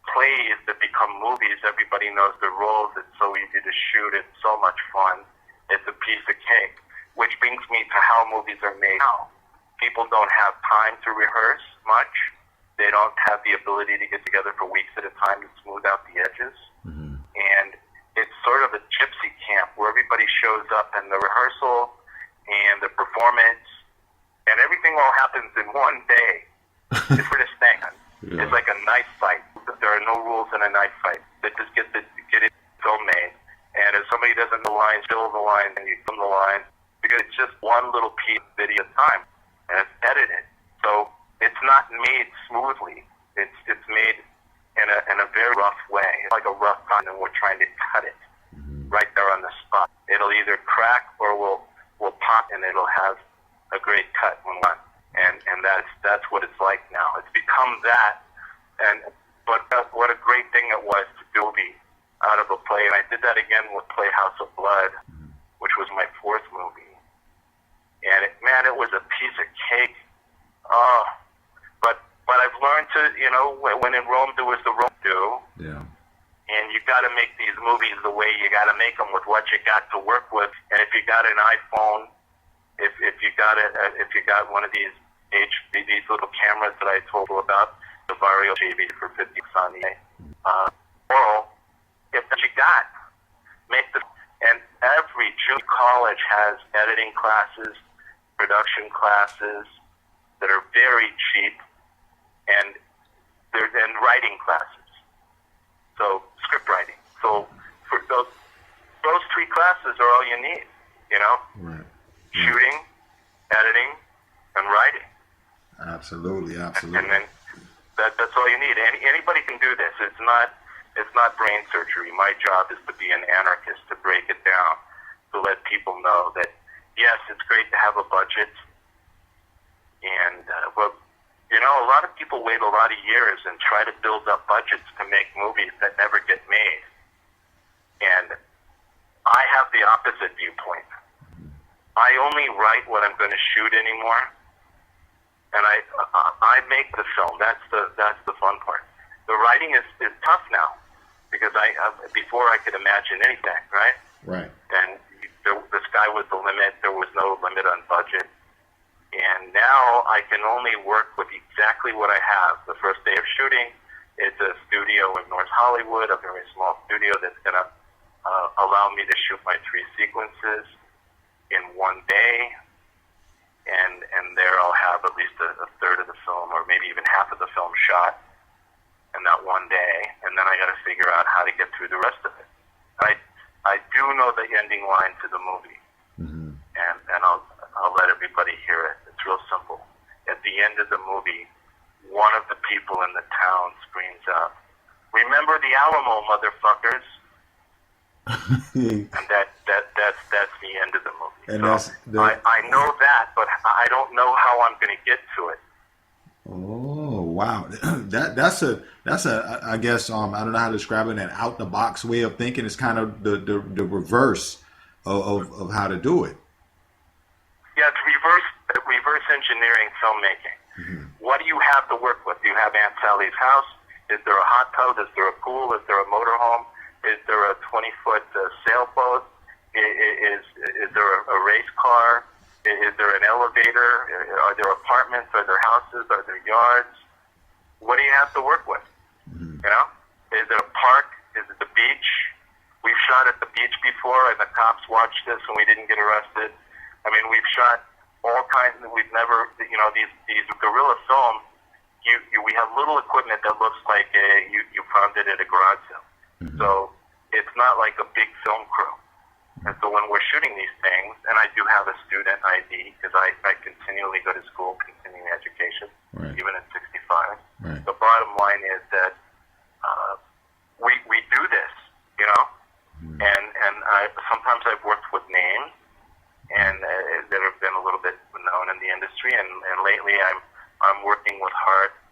S2: plays that become movies, everybody knows their roles, it's so easy to shoot, it's so much fun, it's a piece of cake, which brings me to how movies are made now. People don't have time to rehearse much, they don't have the ability to get together for weeks at a time to smooth out the edges, and it's sort of a gypsy camp where everybody shows up and the rehearsal and the performance and everything all happens in one day. It's for this thing. It's like a knife fight. There are no rules in a knife fight. They just get it film made. And if somebody doesn't know the lines, fill the line, and you film the line. Because it's just one little piece of video at a time. And it's edited. So it's not made smoothly. It's made in a very rough way. It's like a rough cut, and we're trying to cut it right there on the spot. It'll either crack or we'll pop, and it'll have a great cut when one. And that's what it's like now. It's become that. But what a great thing it was to do it out of a play. And I did that again with Playhouse of Blood, which was my fourth movie. And it was a piece of cake. But I've learned to, when in Rome do as the Rome do.
S1: Yeah.
S2: And you got to make these movies the way you got to make them with what you got to work with. And if you got an iPhone, if you got one of these little cameras that I told you about, the Vario JV for 50 on the or if you got, make the, and every junior college has editing classes, production classes that are very cheap, and there's writing classes, so script writing. So for those three classes are all you need,
S1: Right.
S2: Shooting, editing, and writing.
S1: Absolutely.
S2: And then that's all you need. Anybody can do this. It's not brain surgery. My job is to be an anarchist, to break it down, to let people know that yes, it's great to have a budget, and but a lot of people wait a lot of years and try to build up budgets to make movies that never get made. And I have the opposite viewpoint. I only write what I'm going to shoot anymore, and I make the film. That's the fun part. The writing is tough now because before I could imagine anything, right?
S1: Right.
S2: And the sky was the limit. There was no limit on budget. And now I can only work with exactly what I have. The first day of shooting is a studio in North Hollywood, a very small studio that's going to allow me to shoot my 3 sequences in one day. And there I'll have at least a third of the film, or maybe even half of the film shot in that one day. And then I got to figure out how to get through the rest of it. I do know the ending line to the movie, and I'll let everybody hear it. It's real simple. At the end of the movie, one of the people in the town screams out, "Remember the Alamo, motherfuckers!" And that's the end of the movie.
S1: And
S2: so I know that, but I don't know how I'm going to get to it.
S1: Oh wow, that's a I guess I don't know how to describe it, an out the box way of thinking. It's kind of the reverse of how to do it.
S2: Yeah, it's reverse engineering filmmaking. What do you have to work with? Do you have Aunt Sally's house? Is there a hot tub? Is there a pool? Is there a motorhome? Is there a 20-foot sailboat? Is there a race car? Is there an elevator? Are there apartments? Are there houses? Are there yards? What do you have to work with? You know? Is it a park? Is it the beach? We've shot at the beach before, and the cops watched us, and we didn't get arrested. I mean, we've shot all kinds. We've never, these guerrilla films. We have little equipment that looks like you found it at a garage sale. So it's not like a big film crew. And so when we're shooting these things, and I do have a student ID because I continually go to school, continuing education, even at 65. The bottom line is that we do this, you know, and sometimes I've worked with names and that have been a little bit known in the industry, and lately I'm working with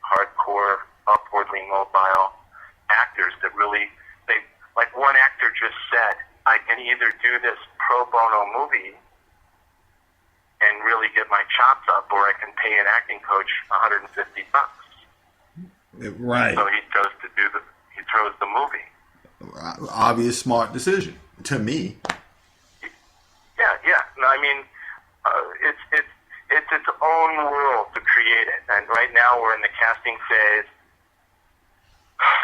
S2: hardcore, upwardly mobile actors that really, like one actor just said, I can either do this pro bono movie and really get my chops up, or I can pay an acting coach $150.
S1: Right.
S2: So he chose the movie.
S1: Obvious, smart decision to me.
S2: Yeah. No, I mean, it's its own world to create it, and right now we're in the casting phase.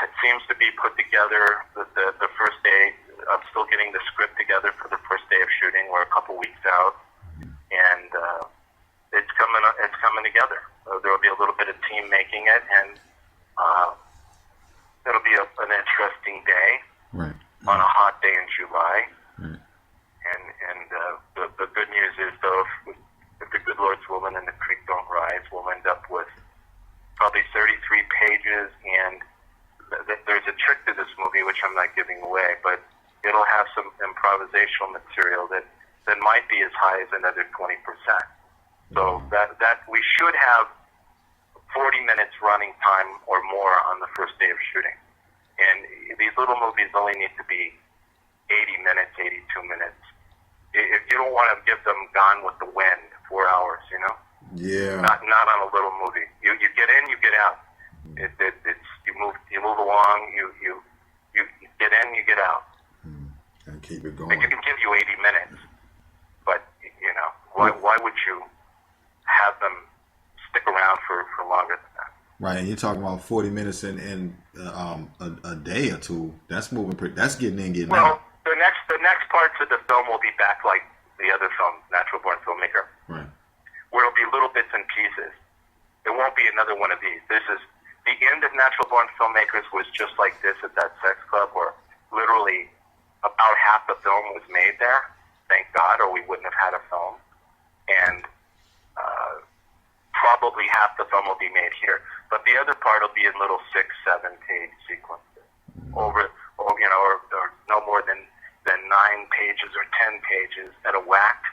S2: It seems to be put together the first day. I'm still getting the script together for the first day of shooting. We're a couple weeks out, and it's coming together. There will be a little bit of team making it, and it'll be an interesting day on a hot day in July. And the good news is, though, if the good Lord's willing and the creek don't rise, we'll end up with probably 33 pages, and there's a trick to this movie which I'm not giving away, but it'll have some improvisational material that might be as high as another 20%. So that we should have 40 minutes running time or more on the first day of shooting. And these little movies only need to be 80 minutes, 82 minutes. If you don't want to give them Gone with the Wind, 4 hours, you know?
S1: Yeah.
S2: Not on a little movie. You get in, you get out. It's you move along, you get in, you get out.
S1: And keep it going.
S2: Like, you can give you 80 minutes, but you know, why would you have them stick around for longer than that?
S1: Right, and you're talking about 40 minutes in a day or two. That's moving pretty. That's getting in, getting out.
S2: Well, the next parts of the film will be back like the other film, Natural Born Filmmaker,
S1: right?
S2: Where it'll be little bits and pieces. It won't be another one of these. This is the end of Natural Born Filmmakers was just like this at that sex club, where literally about half the film was made there. Thank God, or we wouldn't have had a film. And probably half the film will be made here. But the other part will be in little 6-7 page sequences, or no more than 9 pages or 10 pages at a whack.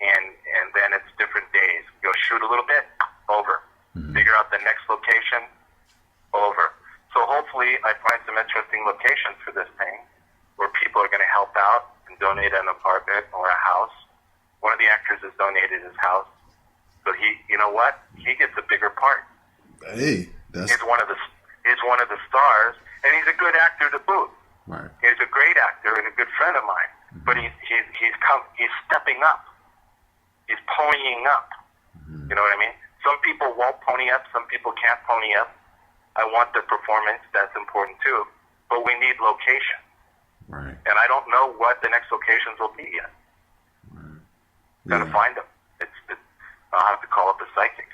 S2: And then it's different days. You'll shoot a little bit, over. Figure out the next location, over. So hopefully I find some interesting locations for this thing where people are going to help out and donate an apartment or a house. One of the actors has donated his house. So you know what? He gets a bigger part.
S1: Hey,
S2: he's one of the stars, and he's a good actor to boot.
S1: Right.
S2: He's a great actor and a good friend of mine. But he's stepping up. He's ponying up. You know what I mean? Some people won't pony up. Some people can't pony up. I want the performance. That's important too. But we need location.
S1: Right.
S2: And I don't know what the next locations will be yet.
S1: Right.
S2: Gotta find them. I'll have to call up a psychic.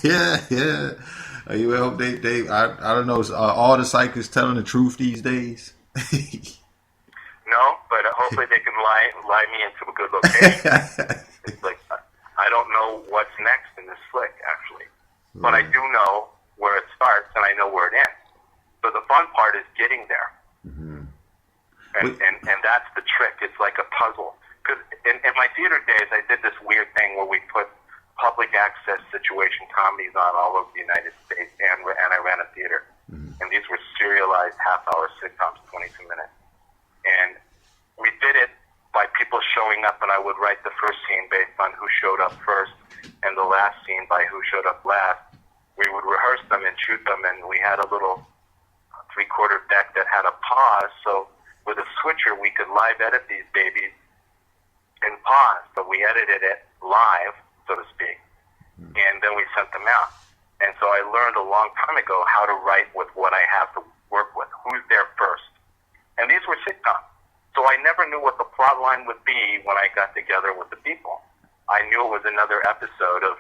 S1: Yeah. Well, they I don't know. Is all the psychics telling the truth these days?
S2: No, but hopefully they can lie me into a good location. It's like, I don't know what's next in this flick, actually. But I do know where it starts, and I know where it ends. So the fun part is getting there.
S1: Mm-hmm.
S2: And that's the trick. It's like a puzzle. Because in my theater days, I did this weird thing where we put public access situation comedies on all over the United States, and I ran a theater. Mm-hmm. And these were serialized half-hour sitcoms, 22 minutes. And we did it by people showing up, and I would write the first scene based on who showed up first, and the last scene by who showed up last. We would rehearse them and shoot them, and we had a little three-quarter deck that had a pause, so with a switcher, we could live edit these babies and pause, but we edited it live, so to speak, and then we sent them out. And so I learned a long time ago how to write with what I have to work with, who's there first. And these were sitcoms. So I never knew what the plot line would be when I got together with the people. I knew it was another episode of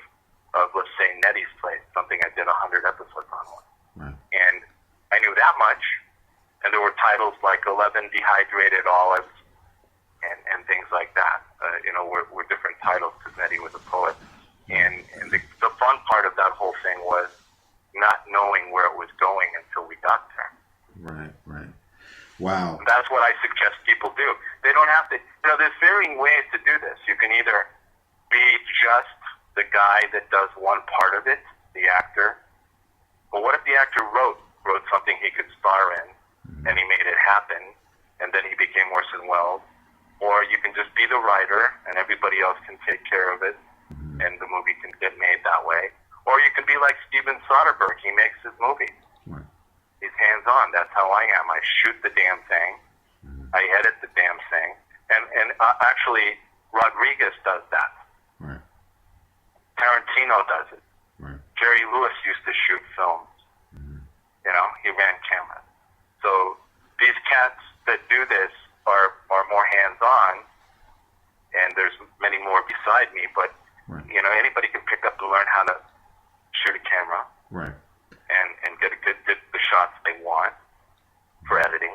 S2: let's say, Nettie's Place, something I did 100 episodes on.
S1: Right.
S2: And I knew that much. And there were titles like 11 Dehydrated Olives and things like that. Were different titles because Nettie was a poet. And the fun part of that whole thing was not knowing where it was going until we got there.
S1: Right. Wow.
S2: And that's what I suggest people do. They don't have to, there's varying ways to do this. You can either be just the guy that does one part of it, the actor. But what if the actor wrote something he could star in, and he made it happen, and then he became Orson Welles? Or you can just be the writer, and everybody else can take care of it, and the movie can get made that way. Or you can be like Steven Soderbergh. He makes his movies.
S1: Right.
S2: He's hands-on. That's how I am. I shoot the damn thing. I edit the damn thing. And actually, Rodriguez does that.
S1: Right.
S2: Tarantino does it.
S1: Right.
S2: Jerry Lewis used to shoot films. He ran cameras. So these cats that do this are more hands-on, and there's many more beside me, but anybody can pick up and learn how to shoot a camera.
S1: Right.
S2: And get the shots they want for editing.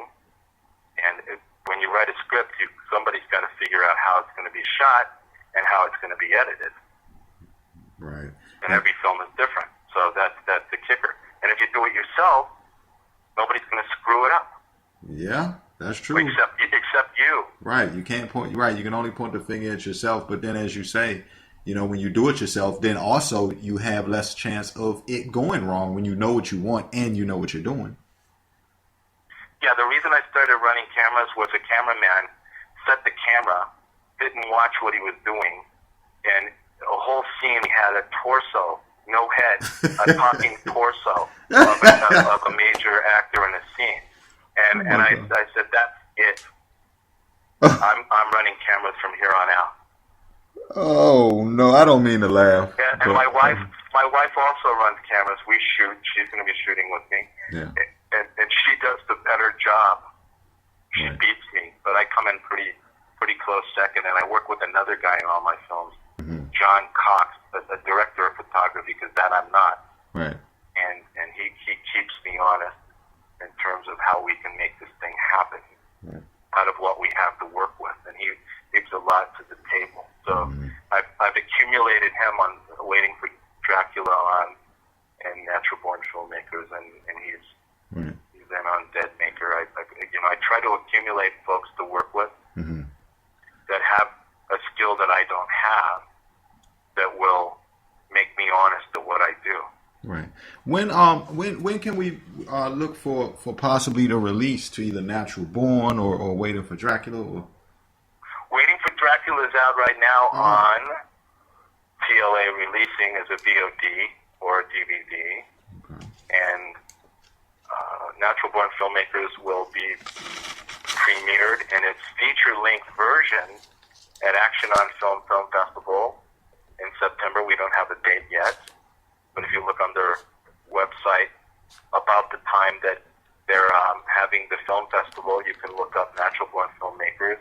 S2: And when you write a script, somebody's got to figure out how it's going to be shot and how it's going to be edited.
S1: Right.
S2: And every film is different. So that's the kicker. And if you do it yourself, nobody's going to screw it up.
S1: Yeah, that's true.
S2: Except you.
S1: Right. You can't point. Right. You can only point the finger at yourself. But then, as you say, when you do it yourself, then also you have less chance of it going wrong when you know what you want and you know what you're doing.
S2: Yeah, the reason I started running cameras was a cameraman set the camera, didn't watch what he was doing, and a whole scene had a torso, no head, a talking torso of a major actor in a scene. And I said, that's it. I'm running cameras from here on out.
S1: Oh no, I don't mean to laugh.
S2: Yeah, and my wife also runs cameras. We shoot. She's going to be shooting with me.
S1: Yeah.
S2: And she does the better job. She
S1: Right.
S2: beats me, but I come in pretty close second. And I work with another guy in all my films, John Cox, a director of photography, because that I'm not.
S1: Right.
S2: And he keeps me honest in terms of how we can make this thing happen out of what we have to work with. And he gives a lot to the table. So I've accumulated him on Waiting for Dracula on and Natural Born Filmmakers, and he's then on Dead Maker. I try to accumulate folks to work with that have a skill that I don't have that will make me honest to what I do.
S1: Right. When can we look for possibly the release to either Natural Born or Waiting for Dracula? Or?
S2: Waiting for Dracula is out right now on TLA, releasing as a VOD or a DVD.
S1: Okay.
S2: And Natural Born Filmmakers will be premiered in its feature-length version at Action on Film Festival in September. We don't have a date yet, but if you look on their website about the time that they're having the film festival, you can look up Natural Born Filmmakers,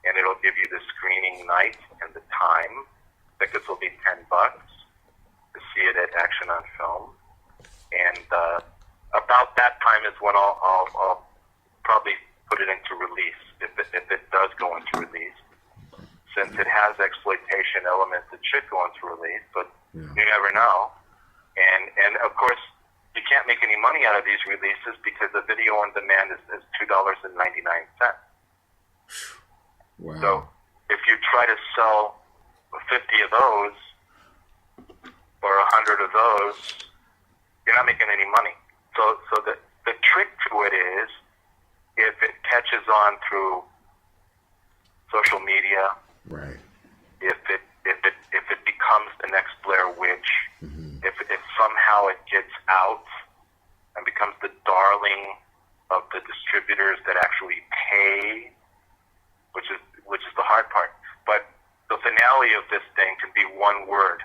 S2: and it'll give you the screening night and the time. Tickets will be $10 to see it at Action on Film, and about that time is when I'll probably put it into release, if it does go into release. Since it has exploitation elements, it should go into release, but you never know. And of course, you can't make any money out of these releases because the video on demand is $2.99.
S1: Wow.
S2: So if you try to sell 50 of those or 100 of those, you're not making any money. So the trick to it is, if it catches on through social media,
S1: right?
S2: If it becomes the next Blair Witch, if somehow it gets out and becomes the darling of the distributors that actually pay, which is the hard part. But the finale of this thing can be one word,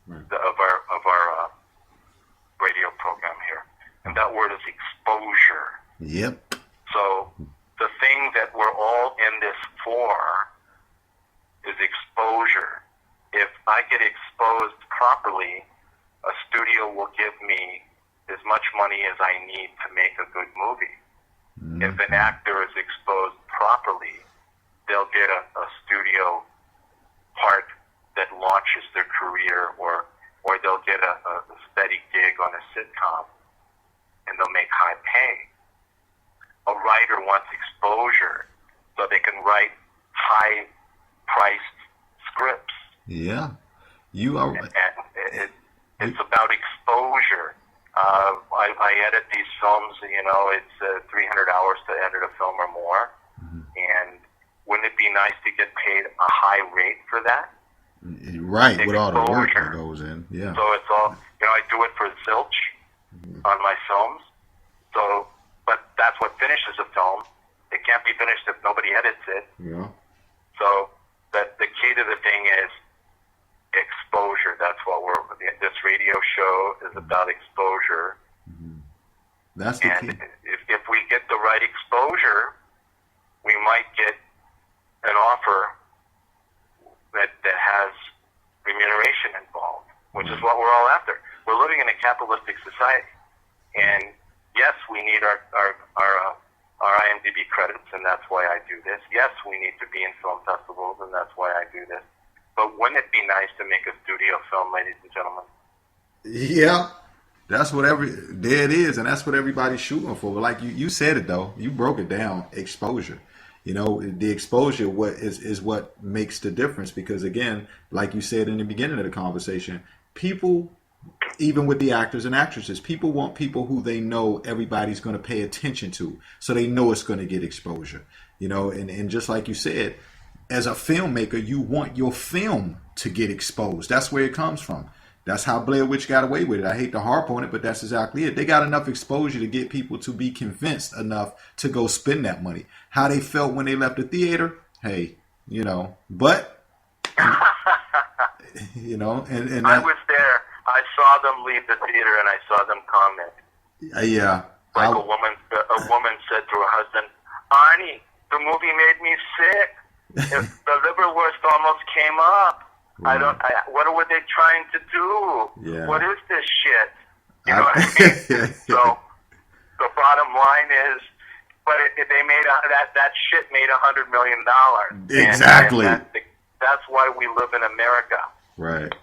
S1: Right.
S2: of our radio program here, and that word is exposure.
S1: Yep.
S2: So the thing that we're all in this for is exposure. If I get exposed properly, a studio will give me as much money as I need to make a good movie. If an actor is exposed properly, they'll get a studio part that launches their career, or they'll get a steady gig on a sitcom, and they'll make high pay. A writer wants exposure so they can write high-priced scripts.
S1: Yeah. You are.
S2: And it's about exposure. I edit these films, it's 300 hours to edit a film or more. And wouldn't it be nice to get paid a high rate for that?
S1: Right, with all the work that goes in. Yeah.
S2: So it's all, I do it for zilch on my films. So, but that's what finishes a film. It can't be finished if nobody edits it.
S1: Yeah.
S2: So the key to the thing is exposure. That's what this radio show is about, exposure.
S1: That's the key.
S2: And if we get the right exposure, we might get an offer that has remuneration involved, which is what we're all after. We're living in a capitalistic society, and yes, we need our IMDb credits, and that's why I do this. Yes, we need to be in film festivals, and that's why I do this. But wouldn't it be nice to make a studio film, ladies and gentlemen?
S1: Yeah, that's what there it is, and that's what everybody's shooting for. But like you said it though, you broke it down. Exposure. The exposure is what makes the difference, because again, like you said in the beginning of the conversation, people, even with the actors and actresses, people want people who they know everybody's going to pay attention to, so they know it's going to get exposure. And just like you said, as a filmmaker, you want your film to get exposed. That's where it comes from. That's how Blair Witch got away with it. I hate to harp on it, but that's exactly it. They got enough exposure to get people to be convinced enough to go spend that money. How they felt when they left the theater, hey, but, and
S2: I was there. I saw them leave the theater, and I saw them comment.
S1: Yeah.
S2: Like a woman said to her husband, "Arnie, the movie made me sick. The liverwurst almost came up.
S1: Right.
S2: What were they trying to do?
S1: Yeah.
S2: What is this shit?" You know what I mean? So the bottom line is, but they made that shit made $100 million.
S1: Exactly.
S2: And that's why we live in America.
S1: Right.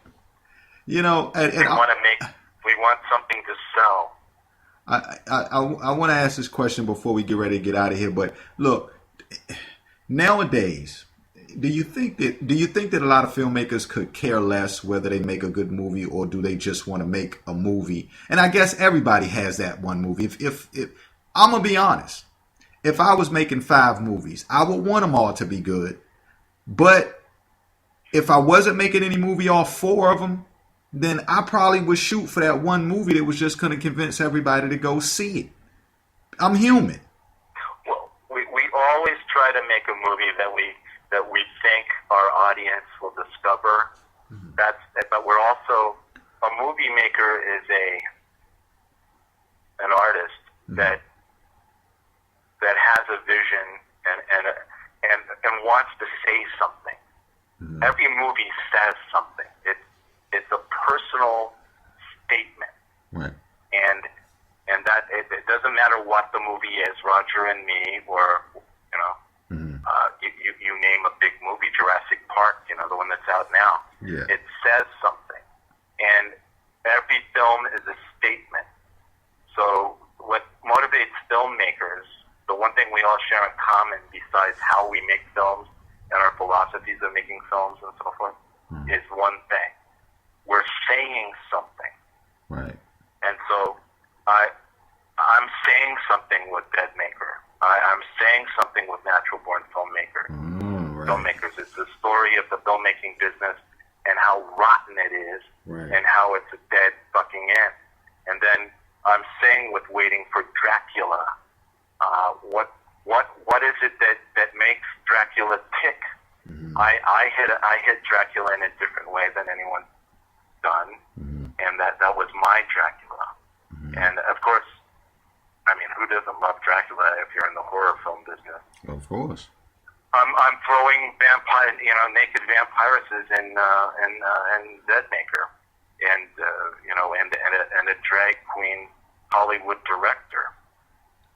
S2: We want something to sell.
S1: I want to ask this question before we get ready to get out of here. But look, nowadays, do you think that a lot of filmmakers could care less whether they make a good movie, or do they just want to make a movie? And I guess everybody has that one movie. If I'm gonna be honest, if I was making 5 movies, I would want them all to be good. But if I wasn't making any movie, all 4 of them, then I probably would shoot for that one movie that was just going to convince everybody to go see it. I'm human.
S2: Well, we always try to make a movie that we think our audience will discover but we're also, a movie maker is an artist that has a vision and wants to say something. Every movie says something. It's a personal statement.
S1: Right.
S2: And that it doesn't matter what the movie is, Roger and Me, or you name a big movie, Jurassic Park, the one that's out now.
S1: Yeah.
S2: It says something, and every film is a statement. So what motivates filmmakers, the one thing we all share in common, besides how we make films and our philosophies of making films and so forth, is one thing: we're saying something.
S1: Right.
S2: And so I'm saying something with Deadmaker. I'm saying something with Natural Born Filmmakers.
S1: Right.
S2: Filmmakers. It's the story of the filmmaking business and how rotten it is,
S1: right.
S2: and how it's a dead fucking end. And then I'm saying with Waiting for Dracula, what is it that makes Dracula tick? I hit Dracula in a different way than anyone's done, and that was my Dracula. And of course, I mean, who doesn't love Dracula if you're in the horror film business?
S1: Of course.
S2: I'm throwing naked vampiresses in Deadmaker, and a drag queen Hollywood director.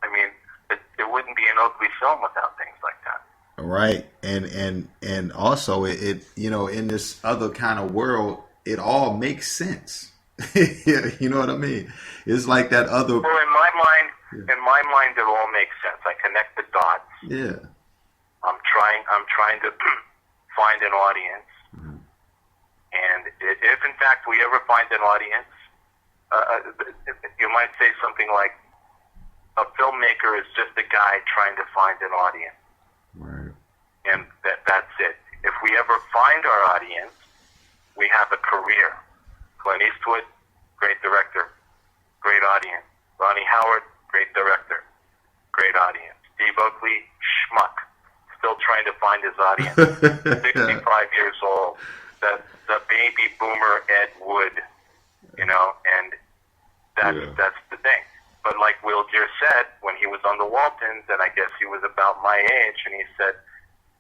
S2: I mean, it wouldn't be an Oakley film without things like that.
S1: Right. And also it in this other kind of world, it all makes sense. You know what I mean? It's like that other.
S2: Well, in my mind, it all makes sense. I connect the dots.
S1: Yeah.
S2: I'm trying to find an audience, and if in fact we ever find an audience, you might say something like, a filmmaker is just a guy trying to find an audience.
S1: Right.
S2: And that's it. If we ever find our audience, we have a career. Clint Eastwood, great director, great audience. Ronnie Howard, great director, great audience. Steve Oakley, schmuck, still trying to find his audience. 65 years old. The baby boomer Ed Wood, and that's the thing. But like Will Gear said, when he was on the Waltons, and I guess he was about my age, and he said,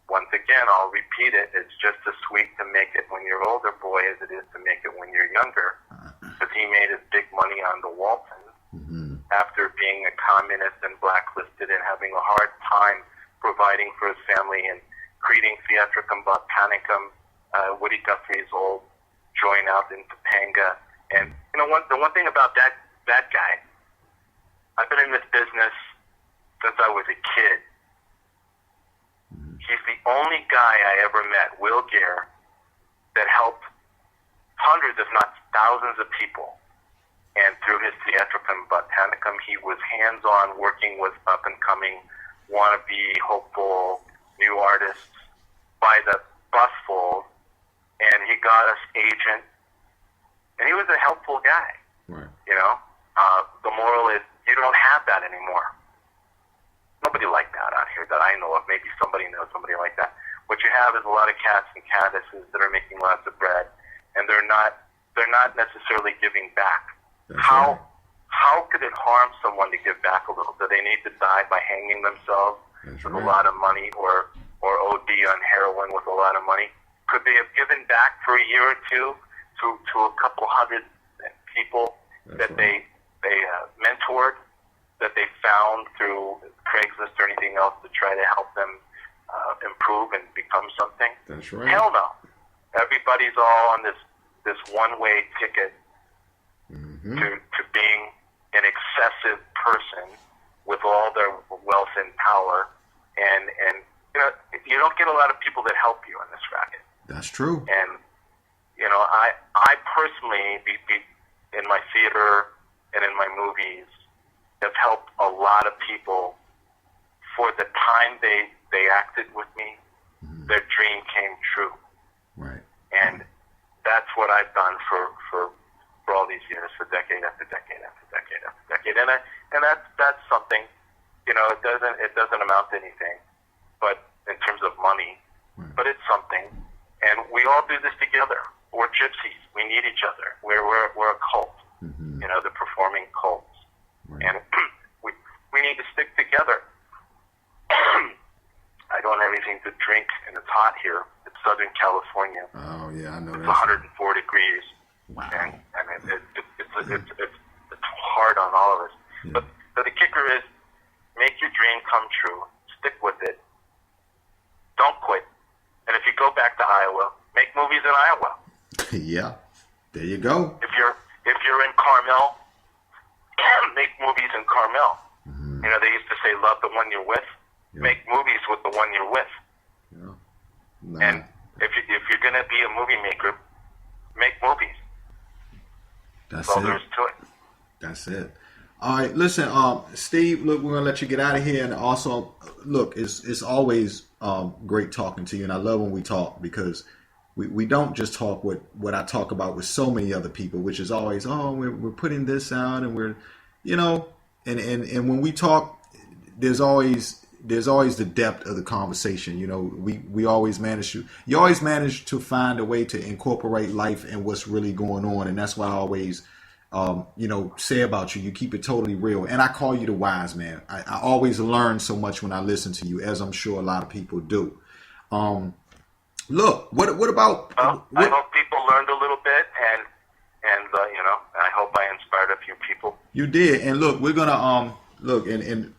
S2: once again, I'll repeat it, it's just as sweet to make it when you're older, boy, as it is to make it when you're younger. Because he made his big money on the Waltons after being a communist and blacklisted and having a hard time providing for his family and creating Theatricum Botanicum, Woody Guthrie's old joint out in Topanga. And the one thing about that guy, I've been in this business since I was a kid. He's the only guy I ever met, Will Gear, that helped hundreds, if not thousands of people. And through his Theatricum Botanicum, he was hands-on working with up-and-coming, wannabe, hopeful, new artists by the busful. And he got us agent. And he was a helpful guy.
S1: Right.
S2: The moral is, you don't have that anymore. Nobody like that out here that I know of. Maybe somebody knows somebody like that. What you have is a lot of cats and caddises that are making lots of bread, and they're not necessarily giving back. How could it harm someone to give back a little? Do they need to die by hanging themselves with a lot of money, or OD on heroin with a lot of money? Could they have given back for a year or two to a couple hundred people that they mentored, that they found through Craigslist or anything else to try to help them improve and become something?
S1: That's right.
S2: Hell no. Everybody's all on this one-way ticket to being an excessive person with all their wealth and power, and you don't get a lot of people that help you in this racket.
S1: That's true.
S2: And I personally, in my theater and in my movies, have helped a lot of people. For the time they acted with me, their dream came true. Right. And that's what I've done for all these years, for decade after decade after decade after decade. And that's something, it doesn't amount to anything, but in terms of money, but it's something. And we all do this together. We're gypsies. We need each other. We're a cult. You know, the performing cults. Right. And we need to stick together. I don't have anything to drink, and it's hot here. It's Southern California.
S1: Oh yeah, I know.
S2: It's 104 degrees.
S1: Wow.
S2: And it's hard on all of us. Yeah. But the kicker is, make your dream come true. Stick with it. Don't quit. And if you go back to Iowa, make movies in Iowa.
S1: Yeah, there you go.
S2: If you're in Carmel, make movies in Carmel. You know, they used to say, love the one you're with. Yeah. Make movies with the one you're with. Yeah. Nah. And if you're going to be a movie maker, make movies.
S1: That's
S2: all
S1: it.
S2: There is to it.
S1: That's it. All right, listen, Steve, look, we're going to let you get out of here. And also, look, it's always great talking to you. And I love when we talk, because we don't just talk what I talk about with so many other people, which is always, we're putting this out, and we're, you know, and when we talk, there's always the depth of the conversation. You know, we always you always manage to find a way to incorporate life and what's really going on. And that's why I always, you know, say about you keep it totally real. And I call you the wise man. I always learn so much when I listen to you, as I'm sure a lot of people do. Look, what about?
S2: I hope people learned a little bit, and you know, I hope I inspired a few people.
S1: You did, and look, we're gonna look and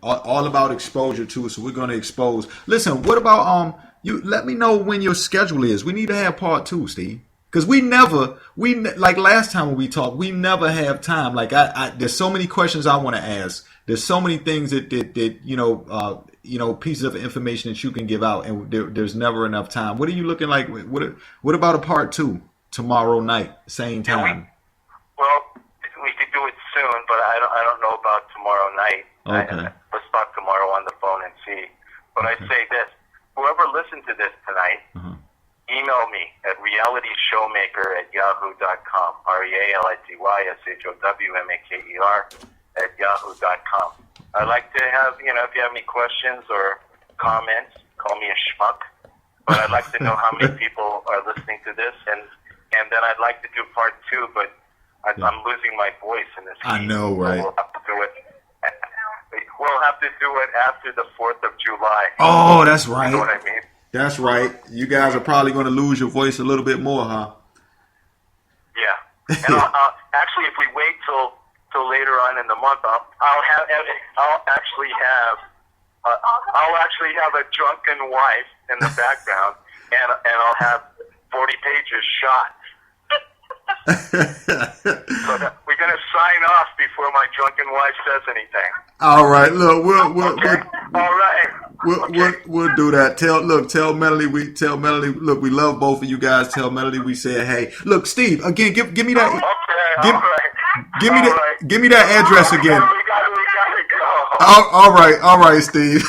S1: all about exposure too. So we're gonna expose. Listen, what about you? Let me know when your schedule is. We need to have part 2, Steve, because we like last time when we talked, we never have time. Like there's so many questions I want to ask. There's so many things that you know, pieces of information that you can give out, and there's never enough time. What are you looking like? What about a part 2 tomorrow night, same time?
S2: We could do it soon, but I don't know about tomorrow night.
S1: Okay.
S2: Let's talk tomorrow on the phone and see. But okay. I say this: whoever listened to this tonight, email me at realityshowmaker@yahoo.com. realityshowmaker@yahoo.com. I'd like to have, you know, if you have any questions or comments, call me a schmuck. But I'd like to know how many people are listening to this, and then I'd like to do part 2, but I'm losing my voice in this.
S1: I know, right?
S2: So we'll have to do it. We'll have to do it after the 4th of July.
S1: Oh, that's right.
S2: You know what I mean?
S1: That's right. You guys are probably going to lose your voice a little bit more, huh?
S2: Yeah. And actually, if we wait till later on in the month, I'll actually have a drunken wife in the background, and I'll have 40 pages shot. So we're gonna sign off before my drunken wife says anything.
S1: All right, look, we'll do that. Tell Melody, look, we love both of you guys. Tell Melody we said hey. Look, Steve, again, give me that.
S2: Okay,
S1: give me that address again.
S2: We gotta go.
S1: All right, Steve.